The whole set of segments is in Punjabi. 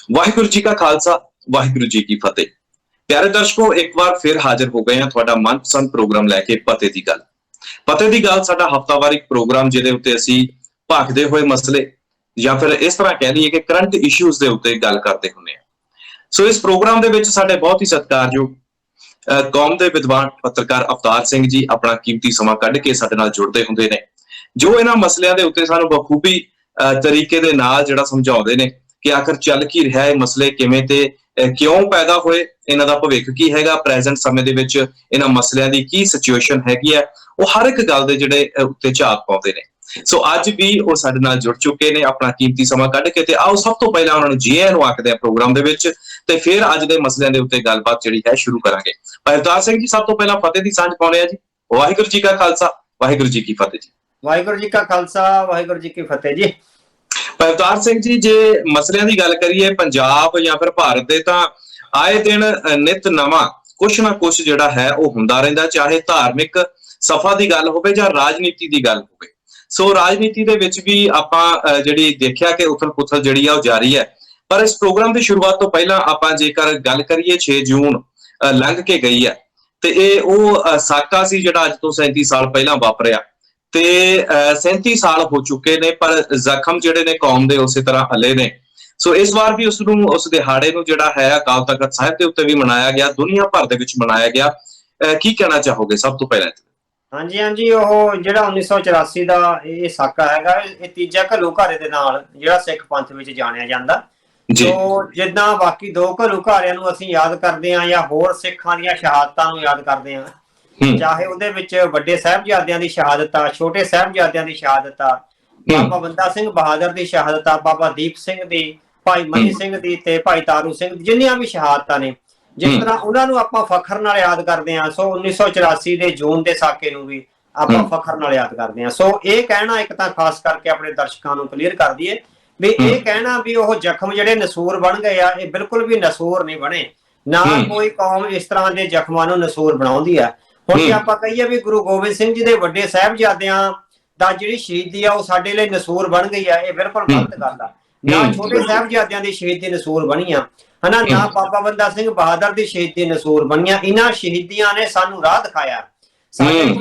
वाहिगुरू जी का खालसा, वाहिगुरू जी की फतेह। प्यारे दर्शकों, एक बार फिर हाजिर हो गए हैं ਤੁਹਾਡਾ ਮਨਪਸੰਦ ਪ੍ਰੋਗਰਾਮ ਲੈ ਕੇ ਪਤੇ ਦੀ ਗੱਲ। ਪਤੇ ਦੀ ਗੱਲ ਸਾਡਾ ਹਫਤਾਵਾਰੀ ਪ੍ਰੋਗਰਾਮ ਜਿਹਦੇ ਉੱਤੇ ਅਸੀਂ ਭਾਖਦੇ ਹੋਏ ਮਸਲੇ ਜਾਂ ਫਿਰ ਇਸ ਤਰ੍ਹਾਂ ਕਹਿ ਲਈਏ ਕਿ ਕਰੰਟ ਇਸ਼ੂਜ਼ ਦੇ ਉੱਤੇ ਗੱਲ ਕਰਦੇ ਹੁੰਦੇ ਹਾਂ। ਸੋ ਇਸ ਪ੍ਰੋਗਰਾਮ ਦੇ ਵਿੱਚ ਸਾਡੇ ਬਹੁਤ ਹੀ ਸਤਿਕਾਰਯੋਗ ਕੌਮ ਦੇ ਵਿਦਵਾਨ ਪੱਤਰਕਾਰ ਅਵਤਾਰ ਸਿੰਘ ਜੀ ਆਪਣਾ ਕੀਮਤੀ ਸਮਾਂ ਕੱਢ ਕੇ ਸਾਡੇ ਨਾਲ ਜੁੜਦੇ ਹੁੰਦੇ ਨੇ, ਜੋ ਇਹਨਾਂ ਮਸਲਿਆਂ ਦੇ ਉੱਤੇ ਸਾਨੂੰ ਬਖੂਬੀ ਤਰੀਕੇ ਦੇ ਨਾਲ ਜਿਹੜਾ ਸਮਝਾਉਂਦੇ ਨੇ ਕਿ ਆਖਰ ਚੱਲ ਕੀ ਰਿਹਾ ਹੈ, ਮਸਲੇ ਕਿਵੇਂ ਤੇ ਕਿਉਂ ਪੈਦਾ ਹੋਏ, ਇਹਨਾਂ ਦਾ ਭਵਿੱਖ ਕੀ ਹੈਗਾ, ਪ੍ਰੈਜ਼ੈਂਟ ਸਮੇਂ ਦੇ ਵਿੱਚ ਇਹਨਾਂ ਮਸਲਿਆਂ ਦੀ ਕੀ ਸਿਚੁਏਸ਼ਨ ਹੈਗੀ ਹੈ, ਉਹ ਹਰ ਇੱਕ ਗੱਲ ਦੇ ਜਿਹੜੇ ਉੱਤੇ ਝਾਤ ਪਾਉਂਦੇ ਨੇ। ਸੋ ਅੱਜ ਵੀ ਉਹ ਸਾਡੇ ਨਾਲ ਜੁੜ ਚੁੱਕੇ ਨੇ ਆਪਣਾ ਕੀਮਤੀ ਸਮਾਂ ਕੱਢ ਕੇ, ਤੇ ਆਓ ਸਭ ਤੋਂ ਪਹਿਲਾਂ ਉਹਨਾਂ ਨੂੰ ਜੀ ਆਇਆਂ ਨੂੰ ਆਖਦੇ ਆ ਪ੍ਰੋਗਰਾਮ ਦੇ ਵਿੱਚ, ਤੇ ਫਿਰ ਅੱਜ ਦੇ ਮਸਲਿਆਂ ਦੇ ਉੱਤੇ ਗੱਲਬਾਤ ਜਿਹੜੀ ਹੈ ਸ਼ੁਰੂ ਕਰਾਂਗੇ। ਭਾਈ ਅਵਤਾਰ ਸਿੰਘ ਜੀ, ਸਭ ਤੋਂ ਪਹਿਲਾਂ ਫਤਿਹ ਦੀ ਸਾਂਝ ਪਾਉਂਦੇ ਆ ਜੀ। ਵਾਹਿਗੁਰੂ ਜੀ ਕਾ ਖਾਲਸਾ, ਵਾਹਿਗੁਰੂ ਜੀ ਕੀ ਫਤਿਹ ਜੀ। ਵਾਹਿਗੁਰੂ ਜੀ ਕਾ ਖਾਲਸਾ, ਵਾਹਿਗੁਰੂ ਜੀ ਕੀ ਫਤਿਹ ਜੀ। ਭਾਈ ਅਵਤਾਰ ਸਿੰਘ ਜੀ, ਜੇ ਮਸਲਿਆਂ ਦੀ ਗੱਲ ਕਰੀਏ ਪੰਜਾਬ ਜਾਂ ਫਿਰ ਭਾਰਤ ਦੇ, ਤਾਂ ਆਏ ਦਿਨ ਨਿਤ ਨਵਾਂ ਕੁਛ ਨਾ ਕੁਛ ਜਿਹੜਾ ਹੈ ਉਹ ਹੁੰਦਾ ਰਹਿੰਦਾ, ਚਾਹੇ ਧਾਰਮਿਕ ਸਫਾ ਦੀ ਗੱਲ ਹੋਵੇ ਜਾਂ ਰਾਜਨੀਤੀ ਦੀ ਗੱਲ ਹੋਵੇ। ਸੋ ਰਾਜਨੀਤੀ ਦੇ ਵਿੱਚ ਵੀ ਆਪਾਂ ਜਿਹੜੀ ਦੇਖਿਆ ਕਿ ਉਥਲ ਪੁਥਲ ਜਿਹੜੀ ਆ ਉਹ ਜਾਰੀ ਹੈ। ਪਰ ਇਸ ਪ੍ਰੋਗਰਾਮ ਦੀ ਸ਼ੁਰੂਆਤ ਤੋਂ ਪਹਿਲਾਂ ਆਪਾਂ ਜੇਕਰ ਗੱਲ ਕਰੀਏ 6 ਜੂਨ ਲੰਘ ਕੇ ਗਈ ਹੈ, ਤੇ ਇਹ ਉਹ ਸਾਕਾ ਸੀ ਜਿਹੜਾ ਅੱਜ ਤੋਂ 37 ਸਾਲ ਪਹਿਲਾਂ ਵਾਪਰਿਆ, ਤੇ 37 ਸਾਲ ਹੋ ਚੁੱਕੇ ਨੇ, ਪਰ ਜ਼ਖਮ ਜਿਹੜੇ ਨੇ ਕੌਮ ਦੇ ਉਸੇ ਤਰ੍ਹਾਂ ਹਲੇ ਨੇ। ਸੋ ਇਸ ਵਾਰ ਵੀ ਉਸ ਦਿਹਾੜੇ ਨੂੰ ਜਿਹੜਾ ਹੈ ਅਕਾਲ ਤਖਤ ਸਾਹਿਬ ਦੇ ਉੱਤੇ ਵੀ ਮਨਾਇਆ ਗਿਆ, ਦੁਨੀਆ ਭਰ ਦੇ ਵਿੱਚ ਮਨਾਇਆ ਗਿਆ। ਕੀ ਕਹਿਣਾ ਚਾਹੋਗੇ ਸਭ ਤੋਂ ਪਹਿਲਾਂ? ਹਾਂਜੀ, ਉਹ ਜਿਹੜਾ 1984 ਦਾ ਇਹ ਸਾਕਾ ਹੈਗਾ, ਇਹ ਤੀਜਾ ਘੱਲੂਘਾਰੇ ਦੇ ਨਾਲ ਜਿਹੜਾ ਸਿੱਖ ਪੰਥ ਵਿੱਚ ਜਾਣਿਆ ਜਾਂਦਾ। ਸੋ ਜਿੱਦਾਂ ਬਾਕੀ ਦੋ ਘੱਲੂਘਾਰਿਆਂ ਨੂੰ ਅਸੀਂ ਯਾਦ ਕਰਦੇ ਹਾਂ ਜਾਂ ਹੋਰ ਸਿੱਖਾਂ ਦੀਆਂ ਸ਼ਹਾਦਤਾਂ ਨੂੰ ਯਾਦ ਕਰਦੇ ਹਾਂ, ਚਾਹੇ ਉਹਦੇ ਵਿੱਚ ਵੱਡੇ ਸਾਹਿਬਜ਼ਾਦਿਆਂ ਦੀ ਸ਼ਹਾਦਤ ਆ, ਛੋਟੇ ਸਾਹਿਬਜ਼ਾਦਿਆਂ ਦੀ ਸ਼ਹਾਦਤ ਆ, ਬਾਬਾ ਬੰਦਾ ਸਿੰਘ ਬਹਾਦਰ ਦੀ ਸ਼ਹਾਦਤ ਆ, ਬਾਬਾ ਦੀਪ ਸਿੰਘ ਦੀ, ਭਾਈ ਮਨੀ ਸਿੰਘ ਦੀ ਤੇ ਭਾਈ ਤਾਰੂ ਸਿੰਘ ਦੀ, ਜਿੰਨੀਆਂ ਵੀ ਸ਼ਹਾਦਤਾਂ ਨੇ, ਜਿਸ ਤਰ੍ਹਾਂ ਉਹਨਾਂ ਨੂੰ ਆਪਾਂ ਫਖਰ ਨਾਲ ਯਾਦ ਕਰਦੇ ਹਾਂ। ਸੋ 1984 ਦੇ ਜੂਨ ਦੇ ਸਾਕੇ ਨੂੰ ਵੀ ਆਪਾਂ ਫਖਰ ਨਾਲ ਯਾਦ ਕਰਦੇ ਹਾਂ। ਸੋ ਇਹ ਕਹਿਣਾ ਇੱਕ ਤਾਂ ਖਾਸ ਕਰਕੇ ਆਪਣੇ ਦਰਸ਼ਕਾਂ ਨੂੰ ਕਲੀਅਰ ਕਰ ਦਈਏ ਵੀ ਇਹ ਕਹਿਣਾ ਵੀ ਉਹ ਜ਼ਖਮ ਜਿਹੜੇ ਨਸੂਰ ਬਣ ਗਏ ਆ, ਇਹ ਬਿਲਕੁਲ ਵੀ ਨਸੂਰ ਨਹੀਂ ਬਣੇ। ਨਾ ਕੋਈ ਕੌਮ ਇਸ ਤਰ੍ਹਾਂ ਦੇ ਜ਼ਖਮਾਂ ਨੂੰ ਨਸੂਰ ਬਣਾਉਂਦੀ ਆ। ਹੁਣ ਜੇ ਆਪਾਂ ਕਹੀਏ ਵੀ ਗੁਰੂ ਗੋਬਿੰਦ ਸਿੰਘ ਜੀ ਦੇ ਵੱਡੇ ਸਾਹਿਬਜ਼ਾਦਿਆਂ ਦਾ ਜਿਹੜੀ ਸ਼ਹੀਦੀ ਆ ਉਹ ਸਾਡੇ ਲਈ ਨਸੂਰ ਬਣ ਗਈ ਆ, ਇਹ ਬਿਲਕੁਲ ਗਲਤ ਗੱਲ ਆ। ਨਾ ਛੋਟੇ ਸਾਹਿਬਜ਼ਾਦਿਆਂ ਦੀ ਸ਼ਹੀਦੀ ਨਸੂਰ ਬਣੀ ਆ, ਹਨਾ, ਨਾ ਬਾਬਾ ਬੰਦਾ ਸਿੰਘ ਬਹਾਦਰ ਦੀ ਸ਼ਹੀਦੀ ਨਸੂਰ ਬਣੀਆਂ। ਇਹਨਾਂ ਸ਼ਹੀਦੀਆਂ ਨੇ ਸਾਨੂੰ ਰਾਹ ਦਿਖਾਇਆ, ਸਾਡੇ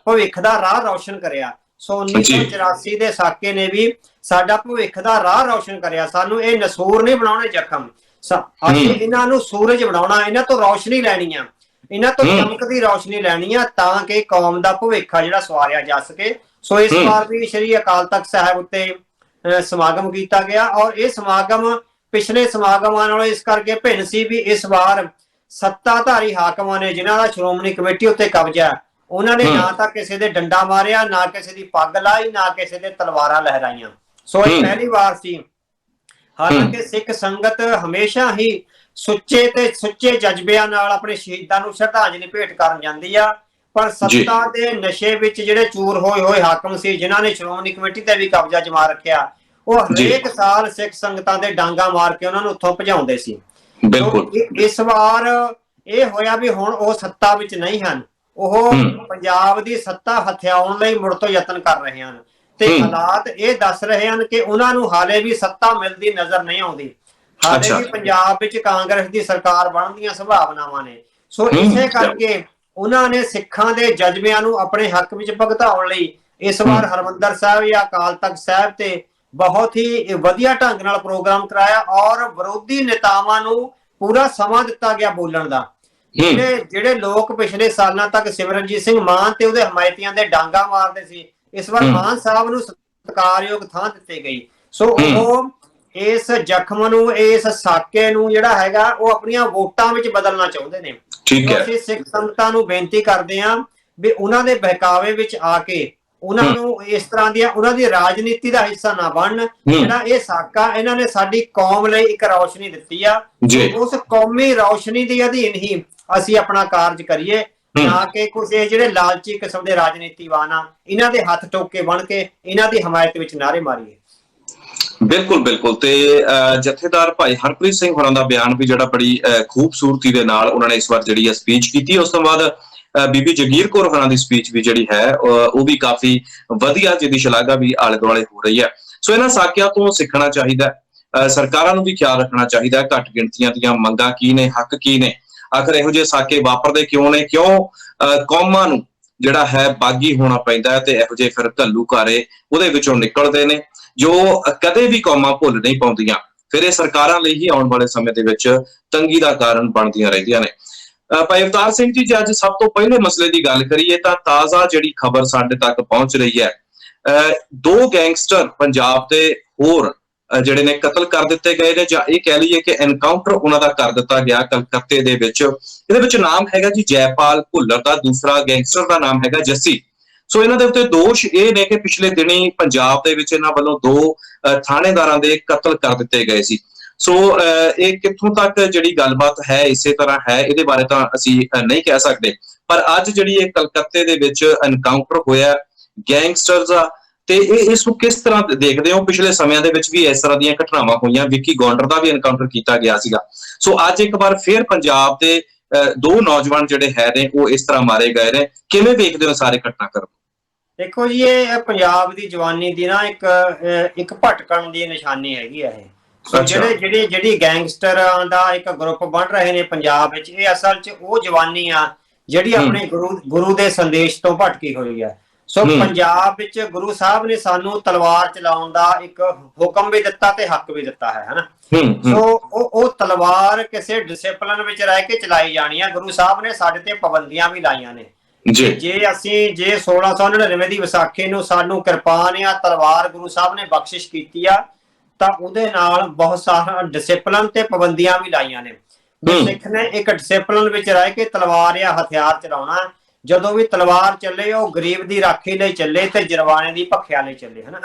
ਭਵਿੱਖ ਦਾ ਰਾਹ ਰੌਸ਼ਨ ਕਰਿਆ। ਸੋ 1984 ਦੇ ਸਾਕੇ ਨੇ ਵੀ ਸਾਡਾ ਭਵਿੱਖ ਦਾ ਰਾਹ ਰੌਸ਼ਨ ਕਰਿਆ। ਸਾਨੂੰ ਇਹ ਨਸੂਰ ਨਹੀਂ ਬਣਾਉਣੇ ਜ਼ਖਮ, ਅਸੀਂ ਇਹਨਾਂ ਨੂੰ ਸੂਰਜ ਬਣਾਉਣਾ, ਇਹਨਾਂ ਤੋਂ ਰੌਸ਼ਨੀ ਲੈਣੀ ਆ, ਇਹਨਾਂ ਤੋਂ ਚਮਕਦੀ ਰੌਸ਼ਨੀ ਲੈਣੀ ਆ, ਤਾਂ ਕਿ ਕੌਮ ਦਾ ਭਵਿੱਖ ਆ ਜਿਹੜਾ ਸਵਾਰਿਆ ਜਾ ਸਕੇ। ਸੋ ਇਸ ਵਾਰ ਵੀ ਸ਼੍ਰੀ ਅਕਾਲ ਤਖਤ ਸਾਹਿਬ ਉੱਤੇ ਸਮਾਗਮ ਕੀਤਾ ਗਿਆ, ਔਰ ਇਹ ਸਮਾਗਮ ਪਿਛਲੇ ਸਮਾਗਮਾਂ ਨਾਲੋਂ ਇਸ ਕਰਕੇ ਭਿੰਨ ਸੀ ਵੀ ਇਸ ਵਾਰ ਸੱਤਾਧਾਰੀ ਹਾਕਮਾਂ ਨੇ, ਜਿਨ੍ਹਾਂ ਦਾ ਸ਼੍ਰੋਮਣੀ ਕਮੇਟੀ ਉੱਤੇ ਕਬਜ਼ਾ, ਉਹਨਾਂ ਨੇ ਨਾ ਤਾਂ ਕਿਸੇ ਦੇ ਡੰਡਾ ਮਾਰਿਆ, ਨਾ ਕਿਸੇ ਦੀ ਪੱਗ ਲਾਈ, ਨਾ ਕਿਸੇ ਦੇ ਤਲਵਾਰਾਂ ਲਹਿਰਾਈਆਂ। ਸੋ ਇਹ ਪਹਿਲੀ ਵਾਰ ਸੀ। ਹਾਲਾਂਕਿ ਸਿੱਖ ਸੰਗਤ ਹਮੇਸ਼ਾ ਹੀ ਸੁੱਚੇ ਜਜ਼ਬਿਆਂ ਨਾਲ ਆਪਣੇ ਸ਼ਹੀਦਾਂ ਨੂੰ ਸ਼ਰਧਾਂਜਲੀ ਭੇਟ ਕਰਨ ਜਾਂਦੀ ਆ, ਪਰ ਸੱਤਾ ਦੇ ਨਸ਼ੇ ਵਿੱਚ ਜਿਹੜੇ ਚੂਰ ਹੋਏ ਹਾਕਮ ਸੀ, ਜਿਨ੍ਹਾਂ ਨੇ ਸ਼੍ਰੋਮਣੀ ਕਮੇਟੀ ਤੇ ਵੀ ਕਬਜ਼ਾ ਜਮਾ ਰੱਖਿਆ, ਉਹ ਹਰੇਕ ਸਾਲ ਸਿੱਖ ਸੰਗਤਾਂ ਦੇ ਡਾਂਗਾ ਮਾਰ ਕੇ ਉਹਨਾਂ ਨੂੰ ਉੱਥੋਂ ਭਜਾਉਂਦੇ ਸੀ। ਇਸ ਵਾਰ ਇਹ ਹੋਇਆ ਵੀ ਹੁਣ ਉਹ ਸੱਤਾ ਵਿੱਚ ਨਹੀਂ ਹਨ, ਉਹ ਪੰਜਾਬ ਦੀ ਸੱਤਾ ਹਥਿਆਉਣ ਲਈ ਮੁੜ ਤੋਂ ਯਤਨ ਕਰ ਰਹੇ ਹਨ, ਤੇ ਹਾਲਾਤ ਇਹ ਦੱਸ ਰਹੇ ਹਨ ਕਿ ਉਹਨਾਂ ਨੂੰ ਹਾਲੇ ਵੀ ਸੱਤਾ ਮਿਲਦੀ ਨਜ਼ਰ ਨਹੀਂ ਆਉਂਦੀ। ਹਾਲੇ ਵੀ ਪੰਜਾਬ ਵਿੱਚ ਕਾਂਗਰਸ ਦੀ ਸਰਕਾਰ ਬਣਨ ਦੀਆਂ ਸੰਭਾਵਨਾਵਾਂ ਨੇ। ਸੋ ਇਸੇ ਕਰਕੇ ਉਹਨਾਂ ਨੇ ਸਿੱਖਾਂ ਦੇ ਜਜ਼ਬਿਆਂ ਨੂੰ ਆਪਣੇ ਹੱਕ ਵਿੱਚ ਭੁਗਤਾਉਣ ਲਈ ਇਸ ਵਾਰ ਹਰਿਮੰਦਰ ਸਾਹਿਬ ਜਾਂ ਅਕਾਲ ਤਖਤ ਸਾਹਿਬ ਤੇ ਬਹੁਤ ਹੀ ਵਧੀਆ ਢੰਗ ਨਾਲ ਪ੍ਰੋਗਰਾਮ ਕਰਾਇਆ, ਔਰ ਵਿਰੋਧੀ ਨੇਤਾਵਾਂ ਨੂੰ ਪੂਰਾ ਸਮਾਂ ਦਿੱਤਾ ਗਿਆ ਬੋਲਣ ਦਾ। ਜਿਹੜੇ ਲੋਕ ਪਿਛਲੇ ਸਾਲਾਂ ਤੱਕ ਸਿਮਰਨਜੀਤ ਸਿੰਘ ਮਾਨ ਤੇ ਉਹਦੇ ਹਮਾਇਤੀਆਂ ਦੇ ਡਾਂਗਾ ਮਾਰਦੇ ਸੀ, ਇਸ ਵਾਰ ਮਾਨ ਸਾਹਿਬ ਨੂੰ ਸਤਿਕਾਰਯੋਗ ਥਾਂ ਦਿੱਤੀ ਗਈ। ਸੋ ਉਹ ਇਸ ਜ਼ਖਮ ਨੂੰ, ਇਸ ਸਾਕੇ ਨੂੰ ਜਿਹੜਾ ਹੈਗਾ ਉਹ ਆਪਣੀਆਂ ਵੋਟਾਂ ਵਿੱਚ ਬਦਲਣਾ ਚਾਹੁੰਦੇ ਨੇ। ਅਸੀਂ ਸਿੱਖ ਸੰਗਤਾਂ ਨੂੰ ਬੇਨਤੀ ਕਰਦੇ ਹਾਂ ਵੀ ਉਹਨਾਂ ਦੇ ਬਹਿਕਾਵੇ ਵਿੱਚ ਆ ਕੇ ਉਹਨਾਂ ਨੂੰ ਇਸ ਤਰ੍ਹਾਂ ਦੀਆਂ ਉਹਨਾਂ ਦੀ ਰਾਜਨੀਤੀ ਦਾ ਹਿੱਸਾ ਨਾ ਬਣਨ। ਜਿਹੜਾ ਇਹ ਸਾਕਾ ਇਹਨਾਂ ਨੇ ਸਾਡੀ ਕੌਮ ਲਈ ਇੱਕ ਰੌਸ਼ਨੀ ਦਿੱਤੀ ਆ, ਉਸ ਕੌਮੀ ਰੌਸ਼ਨੀ ਦੇ ਅਧੀਨ ਹੀ ਅਸੀਂ ਆਪਣਾ ਕਾਰਜ ਕਰੀਏ, ਨਾ ਕਿ ਕੁਝ ਇਹ ਜਿਹੜੇ ਲਾਲਚੀ ਕਿਸਮ ਦੇ ਰਾਜਨੀਤੀਵਾਨ ਆ, ਇਹਨਾਂ ਦੇ ਹੱਥ ਟੋਕੇ ਬਣ ਕੇ ਇਹਨਾਂ ਦੀ ਹਮਾਇਤ ਵਿੱਚ ਨਾਅਰੇ ਮਾਰੀਏ। ਬਿਲਕੁਲ। ਤੇ ਜਥੇਦਾਰ ਭਾਈ ਹਰਪ੍ਰੀਤ ਸਿੰਘ ਹੋਰਾਂ ਦਾ ਬਿਆਨ ਵੀ ਜਿਹੜਾ ਬੜੀ ਖੂਬਸੂਰਤੀ ਦੇ ਨਾਲ ਉਹਨਾਂ ਨੇ ਇਸ ਵਾਰ ਜਿਹੜੀ ਸਪੀਚ ਕੀਤੀ। ਉਸ ਤੋਂ ਬਾਅਦ ਬੀਬੀ ਜਗੀਰ ਕੌਰ ਹੋਰਾਂ ਦੀ ਸਪੀਚ ਵੀ ਜਿਹੜੀ ਹੈ ਉਹ ਵੀ ਕਾਫੀ ਵਧੀਆ, ਜਿਹਦੀ ਸ਼ਲਾਘਾ ਵੀ ਆਲੇ ਦੁਆਲੇ ਹੋ ਰਹੀ ਹੈ। ਸੋ ਇਹਨਾਂ ਸਾਕਿਆਂ ਤੋਂ ਸਿੱਖਣਾ ਚਾਹੀਦਾ ਸਰਕਾਰਾਂ ਨੂੰ ਵੀ ਖਿਆਲ ਰੱਖਣਾ ਚਾਹੀਦਾ। ਘੱਟ ਗਿਣਤੀਆਂ ਦੀਆਂ ਮੰਗਾਂ ਕੀ ਨੇ, ਹੱਕ ਕੀ ਨੇ, ਆਖਰ ਇਹੋ ਜਿਹੇ ਸਾਕੇ ਵਾਪਰਦੇ ਕਿਉਂ ਨੇ, ਕਿਉਂ ਕੌਮਾਂ ਨੂੰ ਜਿਹੜਾ ਹੈ ਬਾਗੀ ਹੋਣਾ ਪੈਂਦਾ ਹੈ ਤੇ ਇਹੋ ਜਿਹੇ ਫਿਰ ਘੱਲੂਘਾਰੇ ਉਹਦੇ ਵਿੱਚੋਂ ਨਿਕਲਦੇ ਨੇ ਜੋ ਕਦੇ ਵੀ ਕੌਮਾਂ ਭੁੱਲ ਨਹੀਂ ਪਾਉਂਦੀਆਂ। ਫਿਰ ਇਹ ਸਰਕਾਰਾਂ ਲਈ ਹੀ ਆਉਣ ਵਾਲੇ ਸਮੇਂ ਦੇ ਵਿੱਚ ਤੰਗੀ ਦਾ ਕਾਰਨ ਬਣਦੀਆਂ ਰਹਿੰਦੀਆਂ ਨੇ। ਭਾਈ ਅਵਤਾਰ ਸਿੰਘ ਜੀ, ਜੇ ਅੱਜ ਸਭ ਤੋਂ ਪਹਿਲੇ ਮਸਲੇ ਦੀ ਗੱਲ ਕਰੀਏ ਤਾਂ ਤਾਜ਼ਾ ਜਿਹੜੀ ਖਬਰ ਸਾਡੇ ਤੱਕ ਪਹੁੰਚ ਰਹੀ ਹੈ, 2 ਗੈਂਗਸਟਰ ਪੰਜਾਬ ਦੇ ਹੋਰ ਜਿਹੜੇ ਨੇ ਕਤਲ ਕਰ ਦਿੱਤੇ ਗਏ ਨੇ, ਜਾਂ ਇਹ ਕਹਿ ਲਈਏ ਕਿ ਐਨਕਾਊਂਟਰ ਉਹਨਾਂ ਦਾ ਕਰ ਦਿੱਤਾ ਗਿਆ ਕਲਕੱਤੇ ਦੇ ਵਿੱਚ। ਇਹਦੇ ਵਿੱਚ ਨਾਮ ਹੈਗਾ ਜੀ ਜੈਪਾਲ ਭੁੱਲਰ ਦਾ, ਦੂਸਰਾ ਗੈਂਗਸਟਰ ਦਾ ਨਾਮ ਹੈਗਾ ਜੱਸੀ। ਸੋ ਇਹਨਾਂ ਦੇ ਉੱਤੇ ਦੋਸ਼ ਇਹ ਨੇ ਕਿ ਪਿਛਲੇ ਦਿਨੀ ਪੰਜਾਬ ਦੇ ਵਿੱਚ ਇਹਨਾਂ ਵੱਲੋਂ 2 ਥਾਣੇਦਾਰਾਂ ਦੇ ਕਤਲ ਕਰ ਦਿੱਤੇ ਗਏ ਸੀ। ਸੋ ਇਹ ਕਿੱਥੋਂ ਤੱਕ ਜਿਹੜੀ ਗੱਲਬਾਤ ਹੈ ਇਸੇ ਤਰ੍ਹਾਂ ਹੈ, ਇਹਦੇ ਬਾਰੇ ਤਾਂ ਅਸੀਂ ਨਹੀਂ ਕਹਿ ਸਕਦੇ, ਪਰ ਅੱਜ ਜਿਹੜੀ ਇਹ ਕਲਕੱਤੇ ਦੇ ਵਿੱਚ ਐਨਕਾਊਂਟਰ ਹੋਇਆ ਗੈਂਗਸਟਰਸ ਦਾ, ਤੇ ਇਸ ਨੂੰ ਕਿਸ ਤਰ੍ਹਾਂ ਦੇਖਦੇ ਹੋ? ਪਿਛਲੇ ਸਮਿਆਂ ਦੇ ਵਿੱਚ ਵੀ ਇਸ ਤਰ੍ਹਾਂ ਦੀਆਂ ਘਟਨਾਵਾਂ ਹੋਈਆਂ, ਵਿੱਕੀ ਗੌਂਡਰ ਦਾ ਵੀ ਐਨਕਾਊਂਟਰ ਕੀਤਾ ਗਿਆ ਸੀਗਾ। ਸੋ ਅੱਜ ਇੱਕ ਵਾਰ ਫਿਰ ਪੰਜਾਬ ਦੇ 2 ਨੌਜਵਾਨ ਜਿਹੜੇ ਹੈ ਨੇ ਉਹ ਇਸ ਤਰ੍ਹਾਂ ਮਾਰੇ ਗਏ ਨੇ। ਕਿਵੇਂ ਵੇਖਦੇ ਹੋ ਸਾਰੇ ਘਟਨਾਕ੍ਰਮ? ਦੇਖੋ ਜੀ, ਇਹ ਪੰਜਾਬ ਦੀ ਜਵਾਨੀ ਦੀ ਨਾ ਇੱਕ ਭਟਕਣ ਦੀ ਨਿਸ਼ਾਨੀ ਹੈਗੀ ਆ ਇਹ। ਜਿਹੜੀ ਗੈਂਗਸਟਰਾਂ ਦਾ ਇੱਕ ਗਰੁੱਪ ਬਣ ਰਹੇ ਨੇ ਪੰਜਾਬ ਵਿੱਚ, ਇਹ ਅਸਲ 'ਚ ਉਹ ਜਵਾਨੀ ਆ ਜਿਹੜੀ ਆਪਣੇ ਗੁਰੂ ਦੇ ਸੰਦੇਸ਼ ਤੋਂ ਭਟਕੀ ਹੋਈ ਆ। ਸੋ ਪੰਜਾਬ ਵਿੱਚ ਗੁਰੂ ਸਾਹਿਬ ਨੇ ਸਾਨੂੰ ਤਲਵਾਰ ਚਲਾਉਣ ਦਾ ਇੱਕ ਹੁਕਮ ਵੀ ਦਿੱਤਾ ਤੇ ਹੱਕ ਵੀ ਦਿੱਤਾ ਹੈ, ਹਨਾ। ਸੋ ਉਹ ਤਲਵਾਰ ਕਿਸੇ ਡਿਸਪਲਿਨ ਵਿੱਚ ਰਹਿ ਕੇ ਚਲਾਈ ਜਾਣੀ ਆ। ਗੁਰੂ ਸਾਹਿਬ ਨੇ ਸਾਡੇ ਤੇ ਪਾਬੰਦੀਆਂ ਵੀ ਲਾਈਆਂ ਨੇ। ਜੇ 1699 ਦੀ ਵਿਸਾਖੀ ਨੂੰ ਸਾਨੂੰ ਕਿਰਪਾਨ ਜਾਂ ਤਲਵਾਰ ਗੁਰੂ ਸਾਹਿਬ ਨੇ ਬਖਸ਼ਿਸ਼ ਕੀਤੀ ਆ, ਤਾਂ ਉਹਦੇ ਨਾਲ ਬਹੁਤ ਸਾਰਾ ਡਿਸਪਲਿਨ ਤੇ ਪਾਬੰਦੀਆਂ ਵੀ ਲਾਈਆਂ ਨੇ। ਸਿੱਖ ਨੇ ਇੱਕ ਡਿਸਪਲਿਨ ਵਿੱਚ ਰਹਿ ਕੇ ਤਲਵਾਰ ਜਾਂ ਹਥਿਆਰ ਚਲਾਉਣਾ। ਜਦੋਂ ਵੀ ਤਲਵਾਰ ਚੱਲੇ ਉਹ ਗਰੀਬ ਦੀ ਰਾਖੀ ਲਈ ਚੱਲੇ ਤੇ ਜਰਵਾਣੇ ਦੀ ਭੱਖਿਆ ਲਈ ਚੱਲੇ, ਹਨਾ।